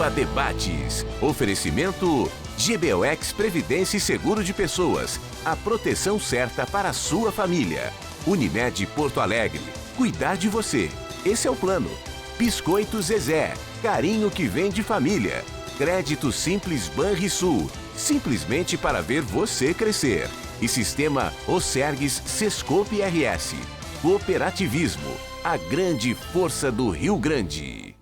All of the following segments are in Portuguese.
Pampa Debates. Oferecimento GBOX Previdência e Seguro de Pessoas. A proteção certa para a sua família. Unimed Porto Alegre. Cuidar de você. Esse é o plano. Biscoito Zezé. Carinho que vem de família. Crédito Simples Banrisul. Simplesmente para ver você crescer. E Sistema Osergues Sescope RS. Cooperativismo. A grande força do Rio Grande.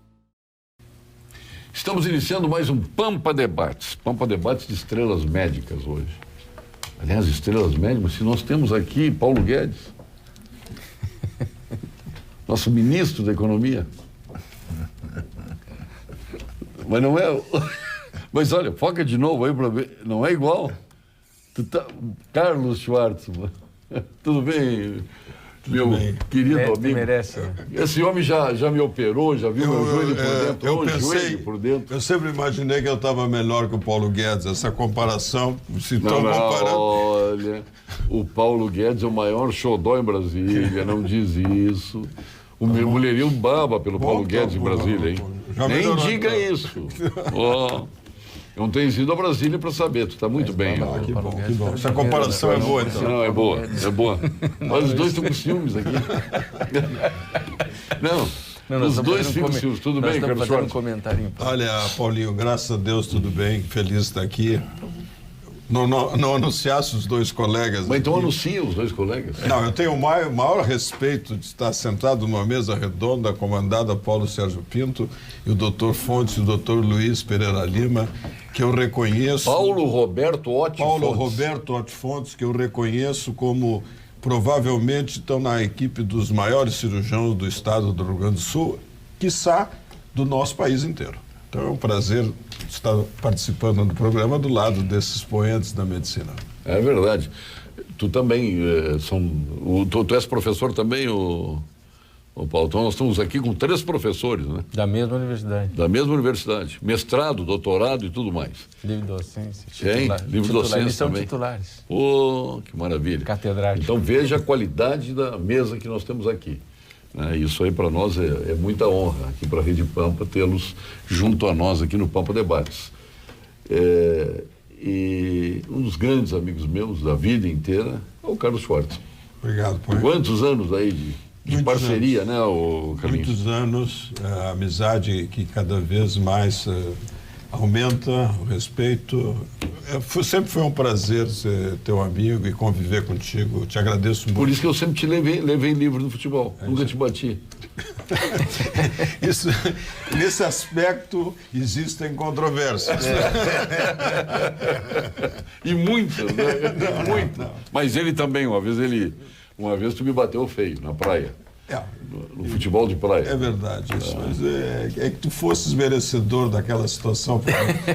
Estamos iniciando mais um Pampa Debates. Pampa Debates de estrelas médicas hoje. Aliás, estrelas médicas, se nós temos aqui Paulo Guedes, nosso ministro da Economia. Mas não é... Mas olha, foca de novo aí para ver. Não é igual. Carlos Schwartzman. Tudo bem, meu querido amigo? Merece, né? Esse homem já me operou, já viu meu joelho por dentro. Joelho por dentro. Eu sempre imaginei que eu estava melhor que o Paulo Guedes. Essa comparação, se Não, comparando... olha, o Paulo Guedes é o maior xodó em Brasília, não diz isso. O meu mulherio baba pelo Paulo Guedes em Brasília, hein? Nem diga isso. Ó. Eu não tenho ido a Brasília para saber, tu está muito bem. Que bom, que bom. Essa comparação é boa, então. Não, é boa. Mas os dois estão com ciúmes aqui. Não, os dois ficam com ciúmes. Tudo bem, Carlos Schwartz? Olha, Paulinho, graças a Deus, tudo bem. Feliz de estar aqui. Não anunciasse os dois colegas. Mas então anuncia os dois colegas. Não, eu tenho o maior respeito de estar sentado numa mesa redonda comandada Paulo Sérgio Pinto e o doutor Fontes e o doutor Luiz Pereira Lima, que eu reconheço... Paulo Roberto Otti Fontes, que eu reconheço como provavelmente estão na equipe dos maiores cirurgiões do estado do Rio Grande do Sul, quiçá do nosso país inteiro. Então é um prazer estar participando do programa do lado desses poentes da medicina. É verdade. Tu também, tu és professor também, o Paulo. Então nós estamos aqui com 3 professores, né? Da mesma universidade. Da mesma universidade. Mestrado, doutorado e tudo mais. Livre docência. Livre docência eles são também. titulares. Pô, que maravilha. Catedrático. Então veja a qualidade da mesa que nós temos aqui. Isso aí para nós é muita honra aqui para a Rede Pampa tê-los junto a nós aqui no Pampa Debates. E um dos grandes amigos meus da vida inteira é o Carlos Schwartz. Obrigado, Paulo. Quantos anos aí de parceria, né, o Carlinhos? Muitos anos, a amizade que cada vez mais aumenta, o respeito. Sempre foi um prazer ser teu amigo e conviver contigo. Eu te agradeço muito. Por isso que eu sempre te levei livre no futebol. Nunca te bati. Nesse aspecto existem controvérsias. E muitas, né? Muitas. Mas ele também, uma vez tu me bateu feio na praia. No futebol de praia. É verdade isso, mas é que tu fosses merecedor daquela situação.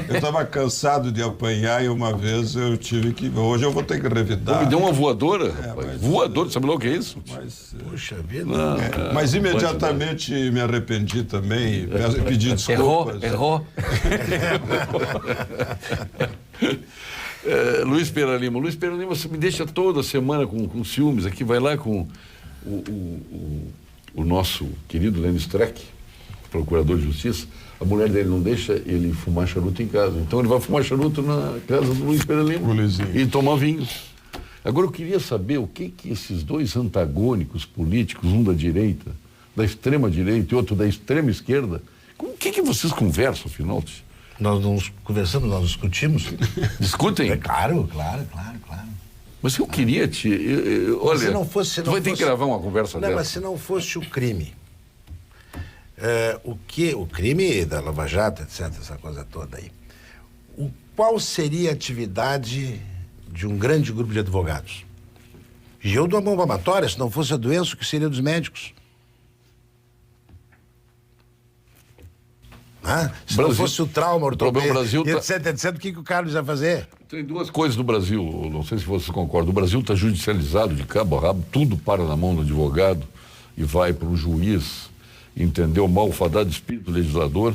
Eu estava cansado de apanhar e uma vez eu tive que... Hoje eu vou ter que revidar. Me deu uma voadora, rapaz. Voadora, sabe lá o que é isso? Puxa vida. Mas imediatamente me arrependi também e pedi desculpas. Errou. Luiz Pereira Lima. Luiz Pereira Lima, você me deixa toda semana com ciúmes aqui, vai lá com o nosso querido Lênin Streck, procurador de justiça. A mulher dele não deixa ele fumar charuto em casa. Então ele vai fumar charuto na casa do Luiz Pereira Lima e tomar vinho. Agora eu queria saber o que esses dois antagônicos políticos, um da direita, da extrema direita e outro da extrema esquerda, o que vocês conversam, afinal? Nós não conversamos, nós discutimos. Discutem? Claro. Mas eu queria olha, se não fosse, tu vai ter que gravar uma conversa dessa. Mas se não fosse o crime, o crime da Lava Jato, etc., essa coisa toda aí, qual seria a atividade de um grande grupo de advogados? E eu dou a mão palmatória, se não fosse a doença, o que seria dos médicos? Se não fosse o trauma, ortopedia, etc., o que o Carlos ia fazer? Tem duas coisas no Brasil, não sei se vocês concordam. O Brasil está judicializado de cabo a rabo, tudo para na mão do advogado e vai para o juiz, entendeu? O malfadado espírito legislador.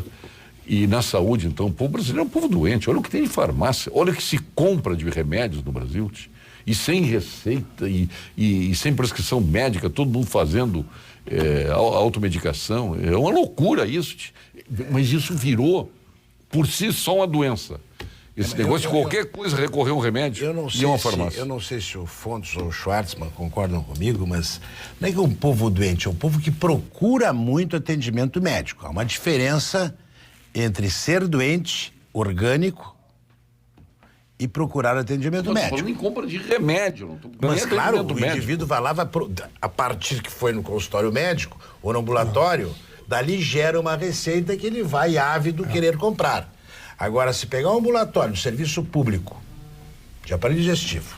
E na saúde, então, o povo brasileiro é um povo doente. Olha o que tem de farmácia, olha o que se compra de remédios no Brasil, e sem receita e sem prescrição médica, todo mundo fazendo automedicação. É uma loucura isso, mas isso virou por si só uma doença. Esse negócio de qualquer coisa recorrer a um remédio e a uma farmácia. Eu não sei se o Fontes ou o Schwartzman concordam comigo, mas não é que é um povo doente, é um povo que procura muito atendimento médico. Há uma diferença entre ser doente, orgânico, e procurar atendimento médico. Não estou falando em compra de remédio. Não tô... Mas claro, o indivíduo vai lá, a partir que foi no consultório médico ou no ambulatório, dali gera uma receita que ele vai ávido querer comprar. Agora, se pegar um ambulatório, um serviço público de aparelho digestivo,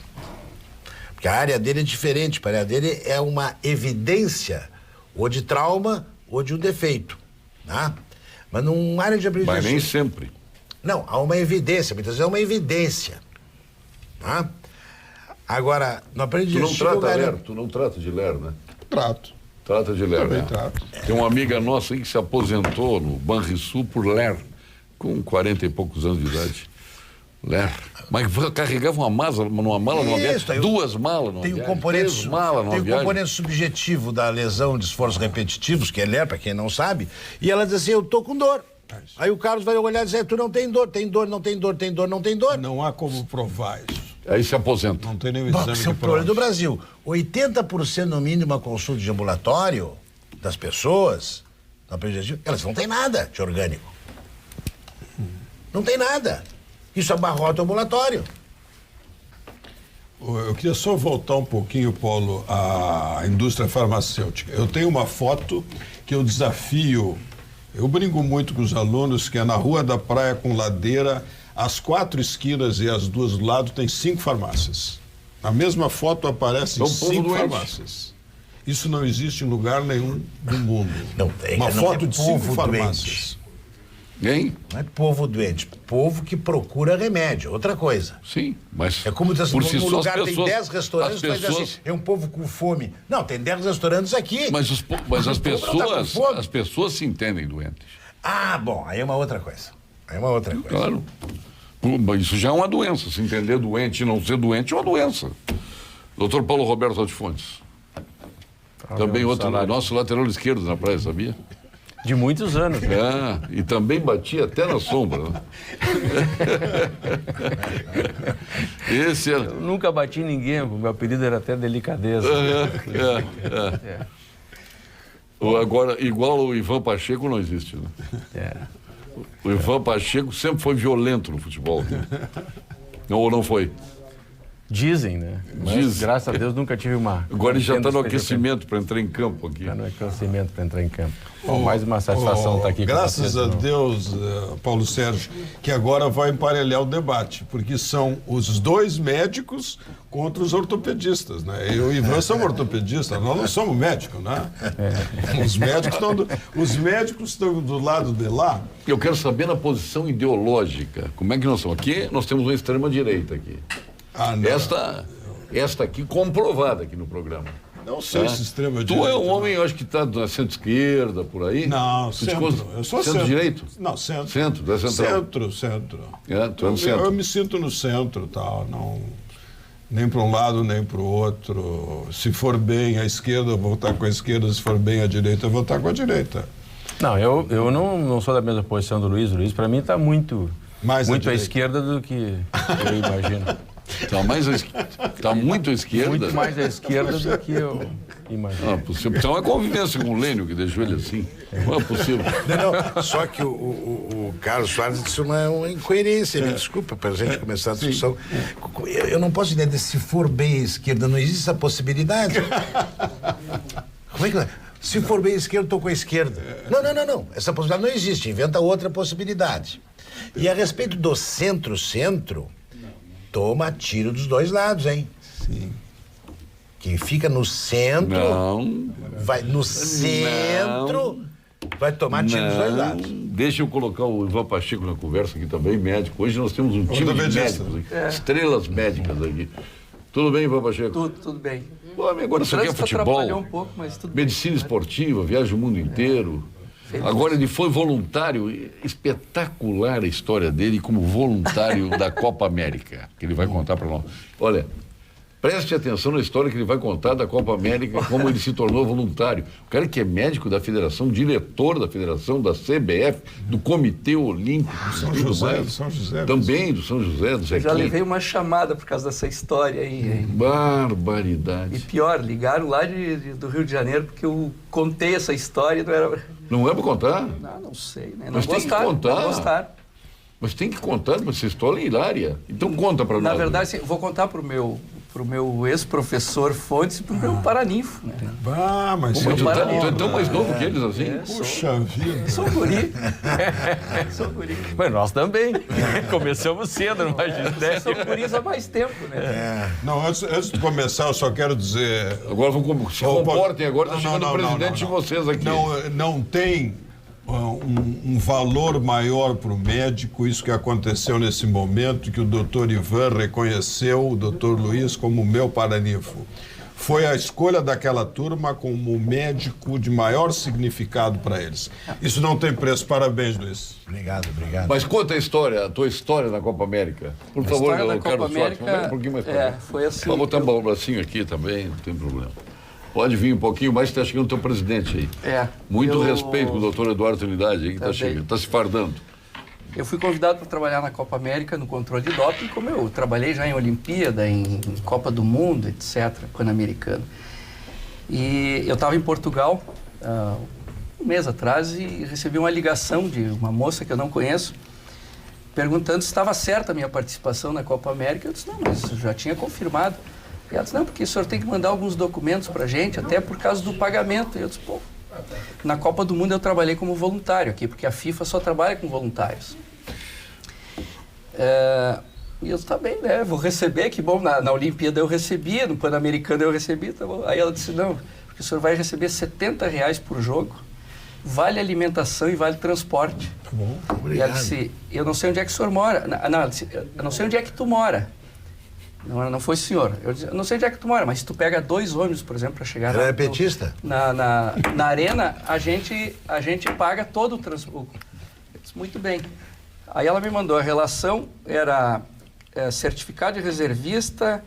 porque a área dele é diferente, a área dele é uma evidência ou de trauma ou de um defeito, tá? Mas numa área de aparelho digestivo... Mas nem sempre. Não, há uma evidência, muitas vezes é uma evidência, tá? Agora, no aparelho digestivo... Tu não trata de ler, né? Trato. Trata de ler, Também né? trato. Tem uma amiga nossa aí que se aposentou no Banrisul por ler, com 40 e poucos anos de idade. Ler. Mas carregava uma mala numa viagem, duas malas numa viagem, três malas numa viagem. Tem o componente subjetivo da lesão de esforços repetitivos, que é ler, para quem não sabe, e ela diz assim, eu tô com dor. Aí o Carlos vai olhar e dizer, tu não tem dor, tem dor, não tem dor, tem dor, não tem dor. Não há como provar isso. Aí se aposenta. Não tem nenhum exame Esse é o que problema prove. do Brasil. 80% no mínimo a consulta de ambulatório das pessoas, elas não têm nada de orgânico. Não tem nada. Isso abarrota o ambulatório. Eu queria só voltar um pouquinho, Paulo, à indústria farmacêutica. Eu tenho uma foto que eu desafio, eu brinco muito com os alunos, que é na Rua da Praia com ladeira, as 4 esquinas e as 2 do lado tem 5 farmácias. Na mesma foto aparecem 5 farmácias. Isso não existe em lugar nenhum do mundo. Não tem. Uma não foto é de 5 povo farmácias. Hein? Não é povo doente, povo que procura remédio, outra coisa. Sim, mas... É como diz assim, por si no só, lugar as tem pessoas, 10 restaurantes, as tu vai dizer pessoas, assim, é um povo com fome. Não, tem 10 restaurantes aqui. mas as O povo não tá com fome. as pessoas se entendem doentes. Ah, bom, aí é uma outra coisa. Aí é uma outra coisa. Claro. Mas isso já é uma doença. Se entender doente e não ser doente é uma doença. Doutor Paulo Roberto Altifontes. Também outro, nosso lateral esquerdo na praia, sabia? De muitos anos, né? E também batia até na sombra. Né? Esse era... Eu nunca bati em ninguém, o meu apelido era até Delicadeza. Agora, igual o Ivan Pacheco não existe, né? O Ivan Pacheco sempre foi violento no futebol. Né? Ou não foi? Dizem, né? Mas, graças a Deus, nunca tive uma... Agora ele já está no aquecimento para entrar em campo aqui. Está no aquecimento para entrar em campo. Bom, mais uma satisfação estar aqui com vocês. Graças a Deus, Paulo Sérgio, que agora vai emparelhar o debate, porque são os 2 médicos contra os ortopedistas, né? Eu e o Ivan somos ortopedistas, nós não somos médicos, né? Os médicos estão do lado de lá. Eu quero saber na posição ideológica. Como é que nós somos? Aqui nós temos uma extrema-direita aqui. Esta aqui comprovada aqui no programa. Não sei se extrema-direita. Tu é um homem, eu acho que está na centro-esquerda, por aí? Não, centro. Eu sou centro-direito? Não, centro. Centro, da central. Centro. Tu é no centro. Eu me sinto no centro, tal, não... Nem para um lado, nem para o outro. Se for bem a esquerda, eu vou votar com a esquerda. Se for bem a direita, eu vou votar com a direita. Não, eu não sou da mesma posição do Luiz. O Luiz, para mim, está muito à esquerda do que eu imagino. Está muito à esquerda? Muito mais à esquerda do que eu imagino. Não é possível. Então é convivência com o Lênio que deixou ele assim. Não é possível. Não, só que o Carlos Soares disse uma incoerência. Me desculpa, para a gente começar a discussão. Eu não posso entender, se for bem à esquerda, não existe essa possibilidade. Como é que é? Se for bem à esquerda, estou com a esquerda. Não. Essa possibilidade não existe. Inventa outra possibilidade. E a respeito do centro-centro, toma tiro dos 2 lados, hein? Sim. Quem fica no centro... Vai no centro... Vai tomar tiro dos 2 lados. Deixa eu colocar o Ivan Pacheco na conversa aqui também, médico. Hoje nós temos um time de médicos aqui. Estrelas médicas aqui. Tudo bem, Ivan Pacheco? Tudo bem. Pô, agora isso aqui é futebol, um pouco, mas tudo medicina esportiva, viaja o mundo inteiro. Agora ele foi voluntário, espetacular a história dele como voluntário da Copa América, que ele vai contar para nós. Olha, Preste atenção na história que ele vai contar da Copa América, como ele se tornou voluntário. O cara que é médico da federação, diretor da federação, da CBF, do Comitê Olímpico, São José. Também do São José, do Zequinha. Já levei uma chamada por causa dessa história aí, hein? Barbaridade. E pior, ligaram lá do Rio de Janeiro porque eu contei essa história e não era... Não é para contar? Não sei, né? Mas tem que contar. Não gostaram. Mas tem que contar, mas essa história é hilária. Então conta para nós. Na verdade, sim, vou contar pro meu ex-professor Fontes e pro meu paraninfo, né? Mas tu é tão mais novo que eles, assim? Puxa vida. Sou guri. Sou guri. Mas nós também. Começamos cedo no magistério. Sou guris há mais tempo, né? Não, antes de começar, eu só quero dizer... Agora se comportem, agora está chegando o presidente de vocês aqui. Não tem um valor maior para o médico, isso que aconteceu nesse momento, que o doutor Ivan reconheceu o doutor Luiz como meu paraninfo. Foi a escolha daquela turma como o médico de maior significado para eles. Isso não tem preço. Parabéns, Luiz. Obrigado. Mas conta a tua história na Copa América. Por favor, eu quero um pouquinho mais para cá. foi assim. Vamos botar um bracinho aqui também, não tem problema. Pode vir um pouquinho mais, está chegando o teu presidente aí. Muito respeito com o doutor Eduardo Trindade aí, que está chegando, está se fardando. Eu fui convidado para trabalhar na Copa América no controle de doping, como eu trabalhei já em Olimpíada, em Copa do Mundo, etc., Pan-Americano. E eu estava em Portugal um mês atrás e recebi uma ligação de uma moça que eu não conheço, perguntando se estava certa a minha participação na Copa América. Eu disse, não, mas eu já tinha confirmado. E ela disse, não, porque o senhor tem que mandar alguns documentos para a gente, até por causa do pagamento. E eu disse, pô, na Copa do Mundo eu trabalhei como voluntário aqui, porque a FIFA só trabalha com voluntários. E eu disse, tá bem, né, vou receber, que bom, na Olimpíada eu recebia, no Pan-Americano eu recebi, tá bom. Aí ela disse, não, porque o senhor vai receber R$70 por jogo, vale alimentação e vale transporte. Tá bom, obrigado. E ela disse, eu não sei onde é que o senhor mora. Não, ela disse, eu não sei onde é que tu mora. Não foi o senhor. Eu disse, não sei onde é que tu mora, mas se tu pega 2 ônibus, por exemplo, para chegar... Ela é petista? Na arena, a gente paga todo o transporte. Eu disse, muito bem. Aí ela me mandou a relação, era certificado de reservista,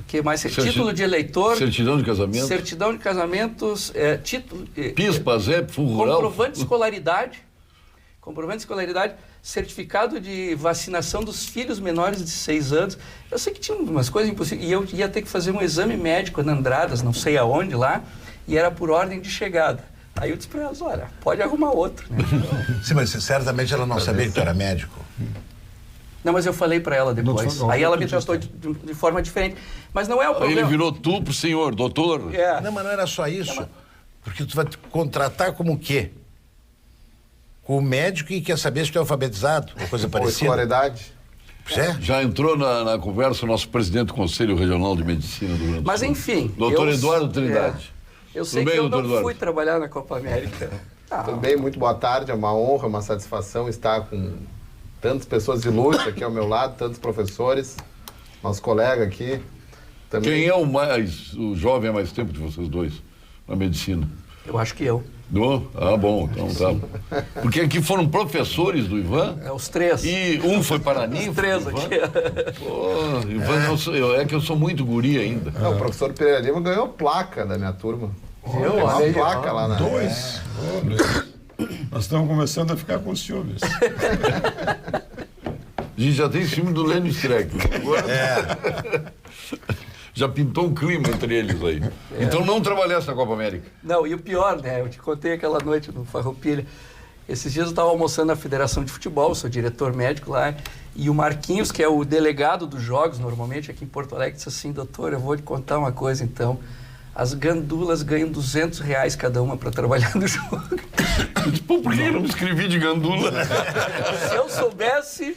que mais? Título de eleitor... Certidão de casamento. Certidão de casamentos, título... PIS, PASEP, Fundo Rural. Comprovante de escolaridade, certificado de vacinação dos filhos menores de 6 anos. Eu sei que tinha umas coisas impossíveis. E eu ia ter que fazer um exame médico na Andradas, não sei aonde lá, e era por ordem de chegada. Aí eu disse para elas, olha, pode arrumar outro. Né? Sim, mas certamente ela não sabia que tu era médico. Não, mas eu falei para ela depois. Aí ela me tratou de forma diferente. Mas não é o problema. Aí ele virou tu pro senhor, doutor. Não, mas não era só isso. Porque tu vai te contratar como o quê? Com o médico e quer saber se tu é alfabetizado, ou coisa parecida. Escolaridade. Já entrou na conversa o nosso presidente do Conselho Regional de Medicina do Rio Grande do Sul. Mas enfim... Doutor Eduardo Trindade. Eu sei que eu não fui trabalhar na Copa América. Tudo bem, muito boa tarde, é uma honra, uma satisfação estar com tantas pessoas ilustres aqui ao meu lado, tantos professores, nosso colega aqui. Também. Quem é o jovem há mais tempo de vocês dois na medicina? Eu acho que eu. Bom, então tá. Porque aqui foram professores do Ivan? Os 3. E um foi paraninfo? Os 3 aqui. Pô, Ivan, é que eu sou muito guri ainda. Não, o professor Pereira Lima ganhou placa da minha turma. Viu? Uma placa lá na... 2. Nós estamos começando a ficar com ciúmes. A gente já tem ciúme do Lênin Streck. Agora... Já pintou um clima entre eles aí. Então não trabalhasse na Copa América. Não, e o pior, né? Eu te contei aquela noite no Farroupilha. Esses dias eu estava almoçando na Federação de Futebol, sou diretor médico lá, e o Marquinhos, que é o delegado dos jogos, normalmente aqui em Porto Alegre, disse assim, doutor, eu vou te contar uma coisa então. As gandulas ganham R$200 cada uma para trabalhar no jogo. Pô, por que eu não me inscrevi de gandula? Se eu soubesse...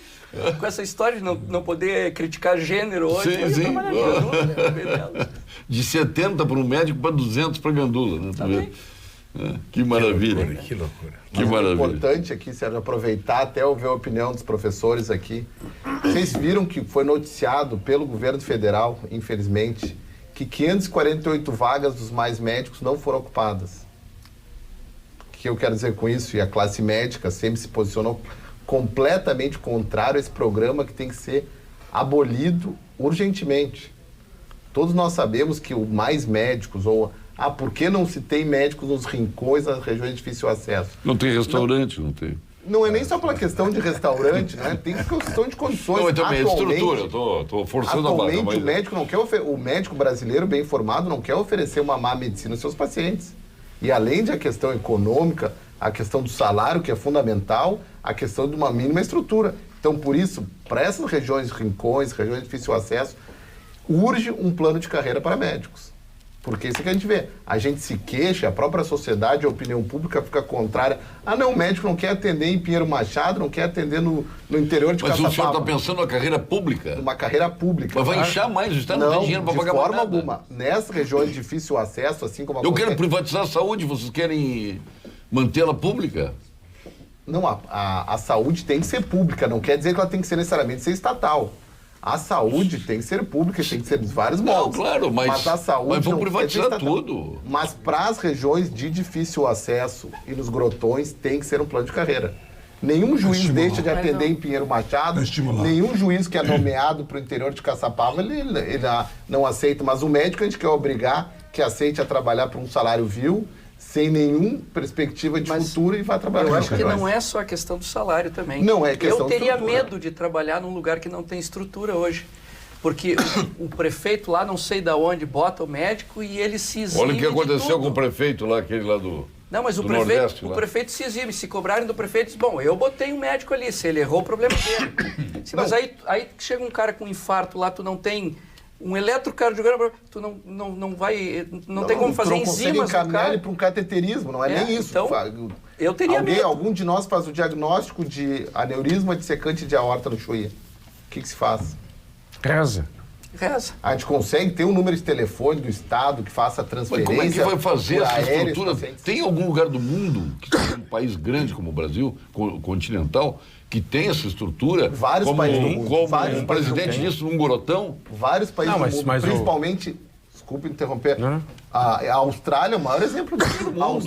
Com essa história de não poder criticar gênero hoje, sim. Gandula, de 70 para um médico para 200 para gandula, né? Também. Que maravilha. Que loucura. Que maravilha. O importante aqui, Sérgio, aproveitar até ouvir a opinião dos professores aqui. Vocês viram que foi noticiado pelo governo federal, infelizmente, que 548 vagas dos mais médicos não foram ocupadas. O que eu quero dizer com isso? E a classe médica sempre se posicionou completamente contrário a esse programa que tem que ser abolido urgentemente. Todos nós sabemos que o mais médicos, ou por que não se tem médicos nos rincões, nas regiões de difícil acesso? Não tem restaurante, não tem. Não é nem só pela questão de restaurante, né? Tem questão de condições. Não, também estrutura, eu estou forçando a barra. Atualmente, o médico não quer o médico brasileiro bem informado não quer oferecer uma má medicina aos seus pacientes. E além de a questão econômica, a questão do salário, que é fundamental, a questão de uma mínima estrutura. Então, por isso, para essas regiões, rincões, regiões de difícil acesso, urge um plano de carreira para médicos. Porque isso que a gente vê. A gente se queixa, a própria sociedade, a opinião pública fica contrária. Não, o médico não quer atender em Pinheiro Machado, não quer atender no interior de Caçapava. Mas o senhor está pensando na carreira pública? Uma carreira pública. Mas vai inchar mais, o Estado não tem dinheiro para pagar mais nada. De forma alguma. Nessas regiões de difícil acesso, assim como... Eu quero privatizar a saúde, vocês querem mantê-la pública? Não, a saúde tem que ser pública, não quer dizer que ela tem que ser necessariamente ser estatal. A saúde tem que ser pública, tem que ser de vários modos. Não, claro, mas a saúde mas vamos privatizar tudo. Mas para as regiões de difícil acesso e nos grotões tem que ser um plano de carreira. Nenhum juiz deixa de atender em Pinheiro Machado, nenhum juiz que é nomeado para o interior de Caçapava, ele não aceita. Mas o médico a gente quer obrigar que aceite a trabalhar por um salário vil, sem nenhuma perspectiva de futuro e vai trabalhar. Eu acho que não é só a questão do salário também. Não é questão de estrutura. Eu teria medo de trabalhar num lugar que não tem estrutura hoje. Porque o prefeito lá, não sei de onde, bota o médico e ele se exime. Olha o que aconteceu com o prefeito lá, aquele lá do... Não, mas o prefeito se exime. Se cobrarem do prefeito, diz, bom, eu botei um médico ali, se ele errou, o problema dele. Mas aí chega um cara com infarto lá, tu não tem... Um eletrocardiograma, tu não tem como fazer enzimas no cara. Encaminhar ele para um cateterismo, não é nem isso. Então, eu teria medo. Algum de nós faz o diagnóstico de aneurisma dissecante de aorta no Chuí. O que se faz? Reza. A gente consegue ter um número de telefone do Estado que faça a transferência. Mas como é que vai fazer essa estrutura? Tem algum lugar do mundo, que é um país grande como o Brasil, continental, que tem essa estrutura? Vários países do mundo. Como um presidente disso num gorotão? Vários países do mundo, principalmente... Desculpe interromper. A Austrália é o maior exemplo do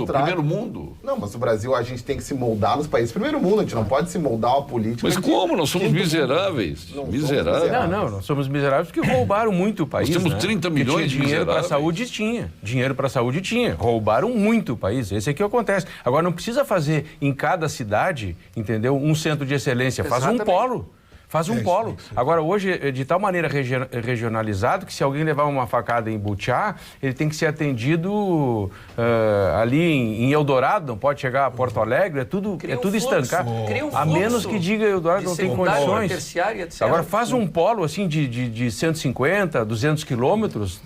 primeiro mundo. Não, mas o Brasil, a gente tem que se moldar nos países primeiro mundo. A gente não pode se moldar uma política... Mas como? Nós somos miseráveis. Miseráveis. Não, nós somos miseráveis porque roubaram muito o país. Nós temos 30 milhões de dinheiro para a saúde tinha. Dinheiro para a saúde tinha. Roubaram muito o país.Esse é que acontece. Agora, não precisa fazer em cada cidade, entendeu? Um centro de excelência. Faz um polo. Faz um polo. Agora, hoje, é de tal maneira regionalizado que se alguém levar uma facada em Butiá, ele tem que ser atendido ali em Eldorado, não pode chegar a Porto Alegre, é tudo estancado. A menos que diga Eldorado não tem condições. Terciária, etc. Agora, faz um polo assim de 150, 200 quilômetros.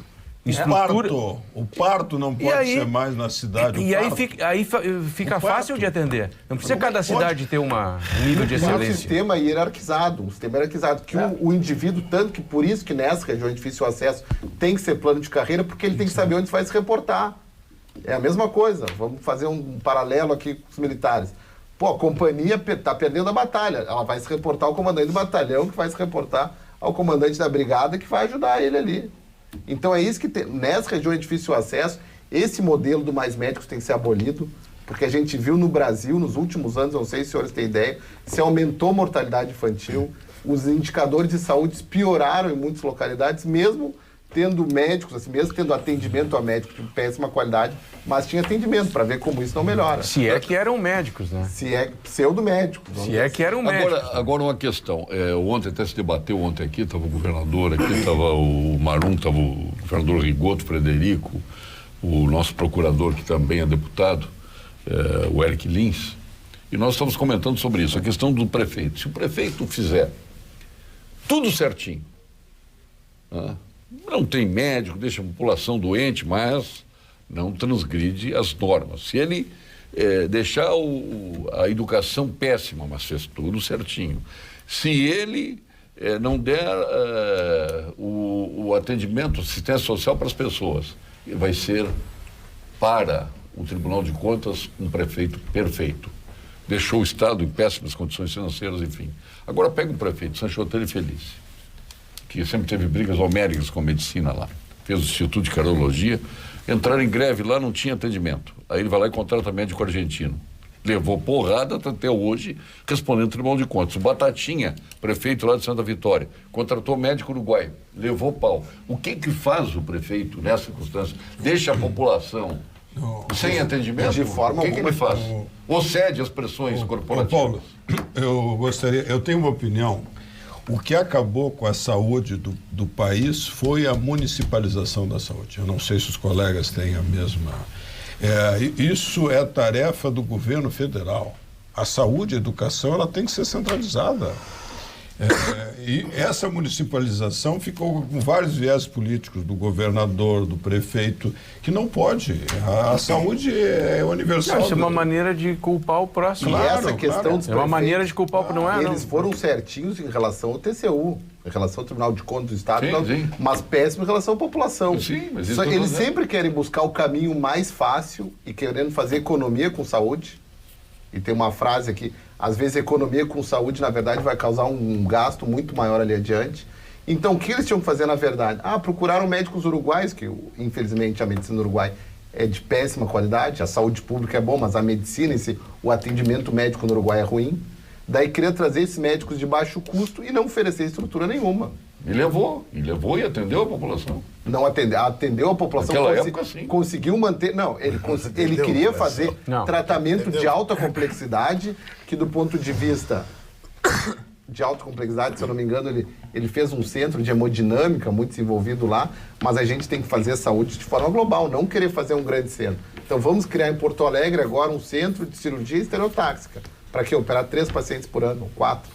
O parto não pode ser mais na cidade. E aí fica fácil de atender. Não precisa cada cidade ter um nível de excelência. Um sistema hierarquizado, que o indivíduo, tanto que por isso que nessas regiões de difícil acesso tem que ser plano de carreira, porque ele tem que saber onde vai se reportar. É a mesma coisa. Vamos fazer um paralelo aqui com os militares. A companhia está perdendo a batalha. Ela vai se reportar ao comandante do batalhão, que vai se reportar ao comandante da brigada, que vai ajudar ele ali. Então é isso que tem, nessas regiões de difícil acesso, esse modelo do Mais Médicos tem que ser abolido, porque a gente viu no Brasil, nos últimos anos, não sei se os senhores têm ideia, se aumentou a mortalidade infantil, os indicadores de saúde pioraram em muitas localidades, mesmo tendo médicos, assim, mesmo tendo atendimento a médicos de péssima qualidade, mas tinha atendimento para ver como isso não melhora. Se é que eram médicos, né? Se é pseudo-médicos. Se é que eram médicos. Agora uma questão. Ontem até se debateu, aqui, estava o governador aqui, estava o Marum, estava o governador Rigoto Frederico, o nosso procurador, que também é deputado, o Eric Lins, e nós estamos comentando sobre isso, a questão do prefeito. Se o prefeito fizer tudo certinho, não tem médico, deixa a população doente, mas não transgride as normas. Se ele deixar a educação péssima, mas fez tudo certinho. Se ele não der o atendimento, assistência social para as pessoas, vai ser para o Tribunal de Contas um prefeito perfeito. Deixou o Estado em péssimas condições financeiras, enfim. Agora pega o prefeito, Sancho Otero Feliz, que sempre teve brigas homéricas com a medicina lá, fez o Instituto de Cardiologia, entraram em greve lá, não tinha atendimento. Aí ele vai lá e contrata médico argentino. Levou porrada até hoje, respondendo ao Tribunal de Contas. O Batatinha, prefeito lá de Santa Vitória, contratou médico uruguaio, levou pau. O que faz o prefeito nessa circunstância? Deixa a população sem atendimento? De forma o que ele faz? Ou cede às pressões corporativas? Paulo, eu tenho uma opinião. O que acabou com a saúde do país foi a municipalização da saúde. Eu não sei se os colegas têm a mesma... isso é tarefa do governo federal. A saúde e a educação ela tem que ser centralizada. E essa municipalização ficou com vários viés políticos, do governador, do prefeito, que não pode. A saúde é universal. Isso é uma maneira de culpar o próximo. E essa questão dos é uma maneira de culpar o... Não é, eles foram certinhos em relação ao TCU, em relação ao Tribunal de Contas do Estado, sim. Mas péssimos em relação à população. Sim, mas eles sempre querem buscar o caminho mais fácil e querendo fazer economia com saúde. E tem uma frase aqui, às vezes economia com saúde, na verdade, vai causar um gasto muito maior ali adiante. Então, o que eles tinham que fazer, na verdade? Procuraram médicos uruguais, que infelizmente a medicina uruguai é de péssima qualidade, a saúde pública é bom, mas a medicina, o atendimento médico no Uruguai é ruim. Daí queria trazer esses médicos de baixo custo e não oferecer estrutura nenhuma. E levou e atendeu a população. Não atendeu a população. Naquela época, sim. Conseguiu manter... Não, ele queria fazer tratamento de alta complexidade, que do ponto de vista de alta complexidade, se eu não me engano, ele fez um centro de hemodinâmica muito desenvolvido lá, mas a gente tem que fazer a saúde de forma global, não querer fazer um grande centro. Então vamos criar em Porto Alegre agora um centro de cirurgia estereotáxica. Para quê? Operar 3 pacientes por ano, 4.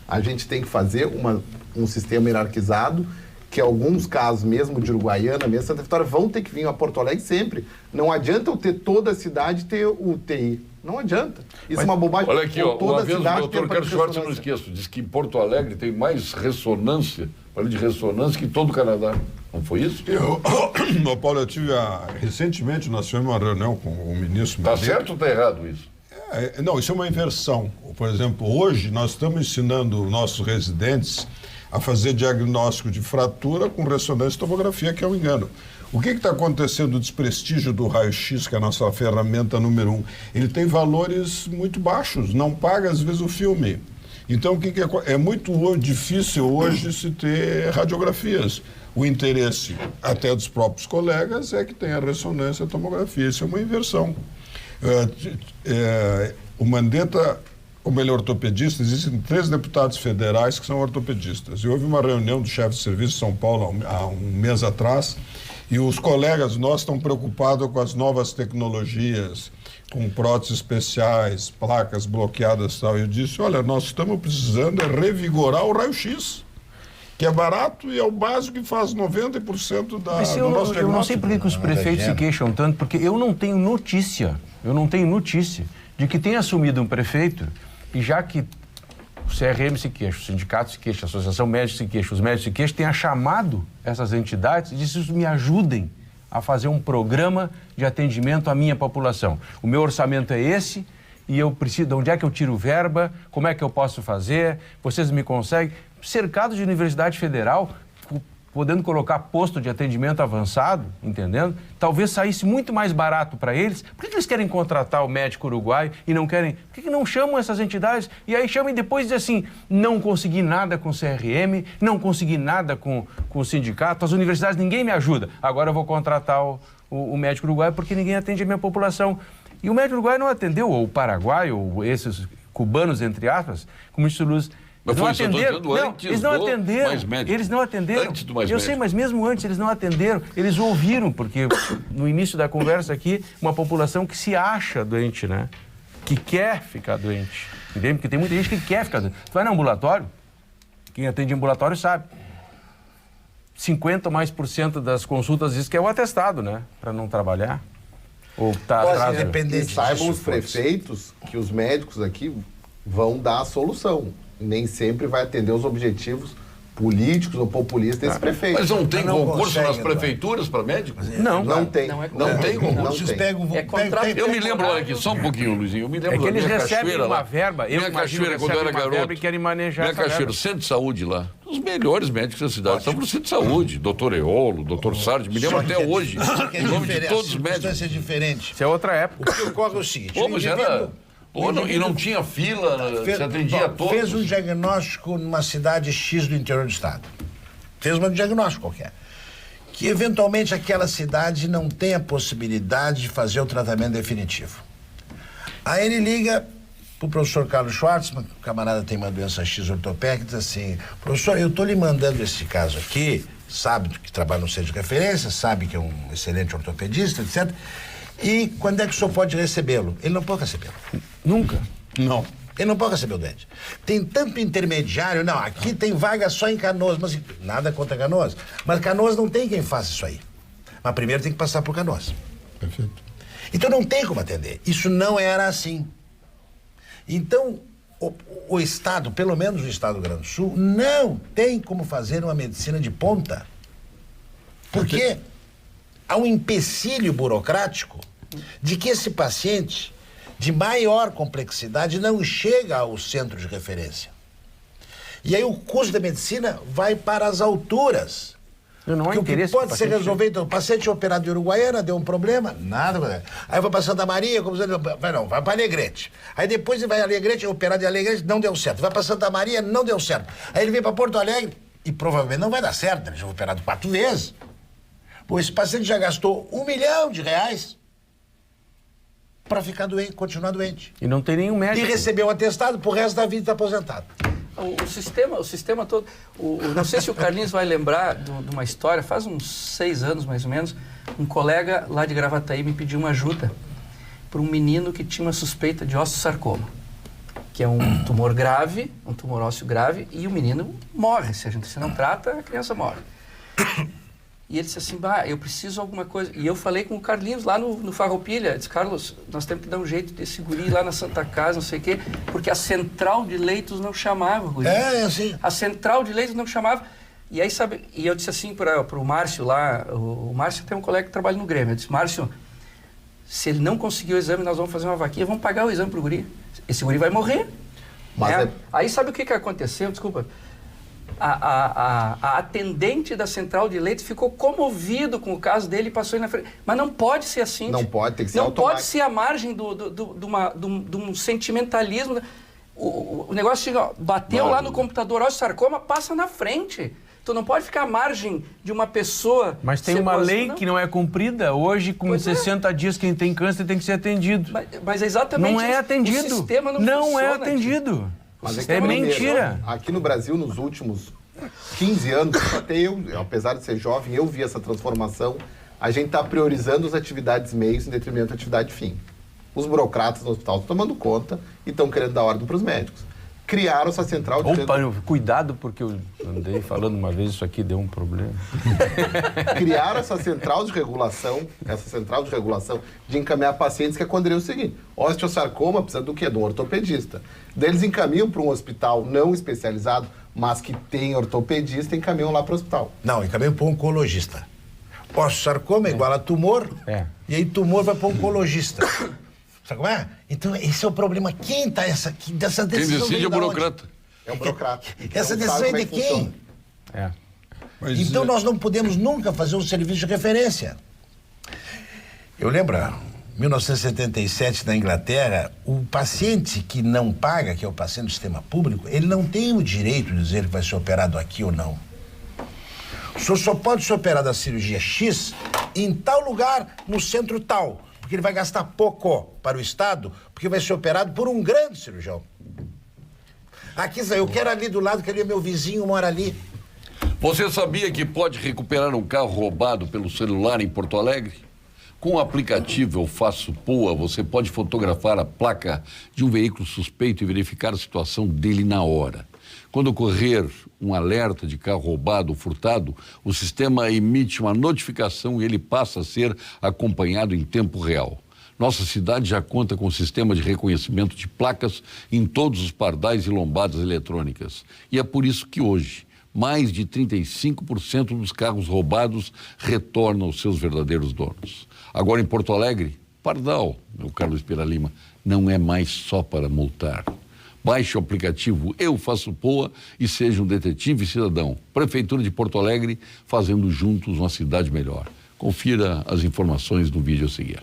A gente tem que fazer um sistema hierarquizado, que alguns casos, mesmo de Uruguaiana, mesmo Santa Vitória, vão ter que vir a Porto Alegre sempre. Não adianta eu ter toda a cidade ter UTI. Não adianta. Isso é uma bobagem. Olha aqui, ó, toda uma a vez o cidade doutor Carlos Schwartz, eu não esqueço, diz que em Porto Alegre tem mais ressonância, de ressonância, que todo o Canadá. Não foi isso? Paulo, eu tive recentemente, nós tivemos uma reunião com o ministro... Está certo ou está errado isso? Não, isso é uma inversão. Por exemplo, hoje nós estamos ensinando nossos residentes a fazer diagnóstico de fratura com ressonância e tomografia, que é um engano. O que está acontecendo? O desprestígio do raio-x, que é a nossa ferramenta número 1, ele tem valores muito baixos, não paga às vezes o filme. Então, é muito difícil hoje se ter radiografias. O interesse até dos próprios colegas é que tenha ressonância e tomografia. Isso é uma inversão. O Mandetta, como ele é ortopedista, existem 3 deputados federais que são ortopedistas. E houve uma reunião do chefe de serviço de São Paulo há um mês atrás, e os colegas nossos estão preocupados com as novas tecnologias, com próteses especiais, placas bloqueadas e tal. E eu disse, olha, nós estamos precisando revigorar o raio-x, que é barato e é o básico que faz 90% do nosso diagnóstico. Eu não sei por que os prefeitos se queixam tanto, porque eu não tenho notícia de que tenha assumido um prefeito, e já que o CRM se queixa, o sindicato se queixa, a Associação Médica se queixa, os médicos se queixam, tenha chamado essas entidades e disse, me ajudem a fazer um programa de atendimento à minha população. O meu orçamento é esse e eu preciso, de onde é que eu tiro verba, como é que eu posso fazer, vocês me conseguem? Cercado de universidade federal, podendo colocar posto de atendimento avançado, entendendo? Talvez saísse muito mais barato para eles. Por que eles querem contratar o médico uruguaio e não querem... Por que não chamam essas entidades? E aí chamam e depois dizem assim, não consegui nada com o CRM, não consegui nada com o sindicato, as universidades, ninguém me ajuda. Agora eu vou contratar o médico uruguaio porque ninguém atende a minha população. E o médico uruguaio não atendeu, ou o Paraguai, ou esses cubanos, entre aspas, como disse o Luz. Mas não atenderam. Não, eles não atenderam. Eles não atenderam. Antes do mais Eu médico. sei, mas mesmo antes eles não atenderam. Eles ouviram, porque no início da conversa aqui, uma população que se acha doente, né? Que quer ficar doente. Entende? Porque tem muita gente que quer ficar doente. Tu vai no ambulatório, quem atende ambulatório sabe. 50% ou mais das consultas diz que é o atestado, né? Para não trabalhar. Ou tá atrás. E saibam os prefeitos que os médicos aqui vão dar a solução. Nem sempre vai atender os objetivos políticos ou populistas desse prefeito. Mas não tem concurso nas prefeituras para médicos? Não tem. Não tem concurso. Eu me lembro, olha aqui, só um pouquinho, Luizinho. Eu me lembro que eles minha recebem cachoeira uma lá. verba. Minha cachoeira, quando eu era garoto. E querem manejar minha cachoeira, centro de saúde lá. Os melhores médicos da cidade estão no centro de saúde. Doutor Eolo, doutor Sardi, me lembro até hoje. O nome de todos os médicos. É diferente. Isso é outra época. O que ocorre é o seguinte. Pô, mas era E não tinha fila, se atendia a todos. Fez um diagnóstico numa cidade X do interior do estado. Fez um diagnóstico qualquer. Que eventualmente aquela cidade não tem a possibilidade de fazer o tratamento definitivo. Aí ele liga pro professor Carlos Schwartzman, o camarada tem uma doença X ortopédica, diz assim: professor, eu tô lhe mandando esse caso aqui, sabe que trabalha no centro de referência, sabe que é um excelente ortopedista, etc. E quando é que o senhor pode recebê-lo? Ele não pode recebê-lo. Nunca. Não. Ele não pode receber o doente. Tem tanto intermediário, não, aqui tem vaga só em Canoas, mas nada contra Canoas. Mas Canoas não tem quem faça isso aí. Mas primeiro tem que passar por Canoas. Perfeito. Então não tem como atender. Isso não era assim. Então, o Estado, pelo menos o Estado do Rio Grande do Sul, não tem como fazer uma medicina de ponta. Porque há um empecilho burocrático de que esse paciente de maior complexidade não chega ao centro de referência. E aí o custo da medicina vai para as alturas. Não há Porque o que interesse. pode ser resolvido, o paciente operado de Uruguaiana, deu um problema, nada. Aí vai para Santa Maria, como você vai para Alegrete. Aí depois ele vai a Alegrete, operado em Alegrete, não deu certo. Vai para Santa Maria, não deu certo. Aí ele vem para Porto Alegre e provavelmente não vai dar certo, ele já foi operado 4 vezes. Pô, esse paciente já gastou R$1 milhão para ficar doente, continuar doente. E não tem nenhum médico. E recebeu um atestado, pro resto da vida está aposentado. O sistema todo... não sei se o Carlinhos vai lembrar de uma história, faz uns 6 anos mais ou menos, um colega lá de Gravataí me pediu uma ajuda para um menino que tinha uma suspeita de osteosarcoma, que é um tumor grave, um tumor ósseo grave, e o menino morre. Se a gente não trata, a criança morre. E ele disse assim: eu preciso de alguma coisa. E eu falei com o Carlinhos lá no Farroupilha. Disse: Carlos, nós temos que dar um jeito desse guri lá na Santa Casa, não sei o quê, porque a central de leitos não chamava, guri. É assim. A central de leitos não chamava. E aí, sabe, e eu disse assim para o Márcio lá, o Márcio tem um colega que trabalha no Grêmio. Eu disse: Márcio, se ele não conseguir o exame, nós vamos fazer uma vaquinha, vamos pagar o exame pro guri. Esse guri vai morrer. Mas Aí sabe o que aconteceu? Desculpa. A atendente da central de leitos ficou comovido com o caso dele e passou ele na frente. Mas não pode ser assim. Não pode, tem que ser Não automático. pode ser à margem de um sentimentalismo. O negócio chega, bateu lá no computador, sarcoma, passa na frente. Tu não pode ficar à margem de uma pessoa... Mas tem uma lei que não é cumprida. Hoje, com 60 dias, quem tem câncer tem que ser atendido. Mas é exatamente não é atendido. O sistema não é funciona, atendido. Mas É mentira. Aqui no Brasil, nos últimos 15 anos, até eu, apesar de ser jovem, eu vi essa transformação. A gente está priorizando as atividades meios em detrimento da atividade fim. Os burocratas no hospital estão tomando conta e estão querendo dar ordem para os médicos. Criaram essa central de... Cuidado, porque eu andei falando uma vez, isso aqui deu um problema. Criaram essa central de regulação, de encaminhar pacientes, que é quando é o seguinte: osteosarcoma precisa do quê? De um ortopedista. Daí eles encaminham para um hospital não especializado, mas que tem ortopedista, e encaminham lá para o hospital. Não, encaminham para um oncologista. Osteosarcoma é igual a tumor, e aí tumor vai para um oncologista. Sabe como é? Então, esse é o problema. Quem está dessa decisão? Quem decide é o burocrata. É o burocrata. Essa decisão é de quem? Então, nós não podemos nunca fazer um serviço de referência. Eu lembro, em 1977, na Inglaterra, o paciente que não paga, que é o paciente do sistema público, ele não tem o direito de dizer que vai ser operado aqui ou não. O senhor só pode ser operado da cirurgia X em tal lugar, no centro tal. Porque ele vai gastar pouco para o Estado, porque vai ser operado por um grande cirurgião. Aqui, eu quero ali do lado, que ali meu vizinho mora ali. Você sabia que pode recuperar um carro roubado pelo celular em Porto Alegre? Com o aplicativo Eu Faço Poa, você pode fotografar a placa de um veículo suspeito e verificar a situação dele na hora. Quando ocorrer um alerta de carro roubado ou furtado, o sistema emite uma notificação e ele passa a ser acompanhado em tempo real. Nossa cidade já conta com um sistema de reconhecimento de placas em todos os pardais e lombadas eletrônicas. E é por isso que hoje, mais de 35% dos carros roubados retornam aos seus verdadeiros donos. Agora em Porto Alegre, pardal, meu Carlos Pira Lima, não é mais só para multar. Baixe o aplicativo Eu Faço Poa e seja um detetive cidadão. Prefeitura de Porto Alegre, fazendo juntos uma cidade melhor. Confira as informações no vídeo a seguir.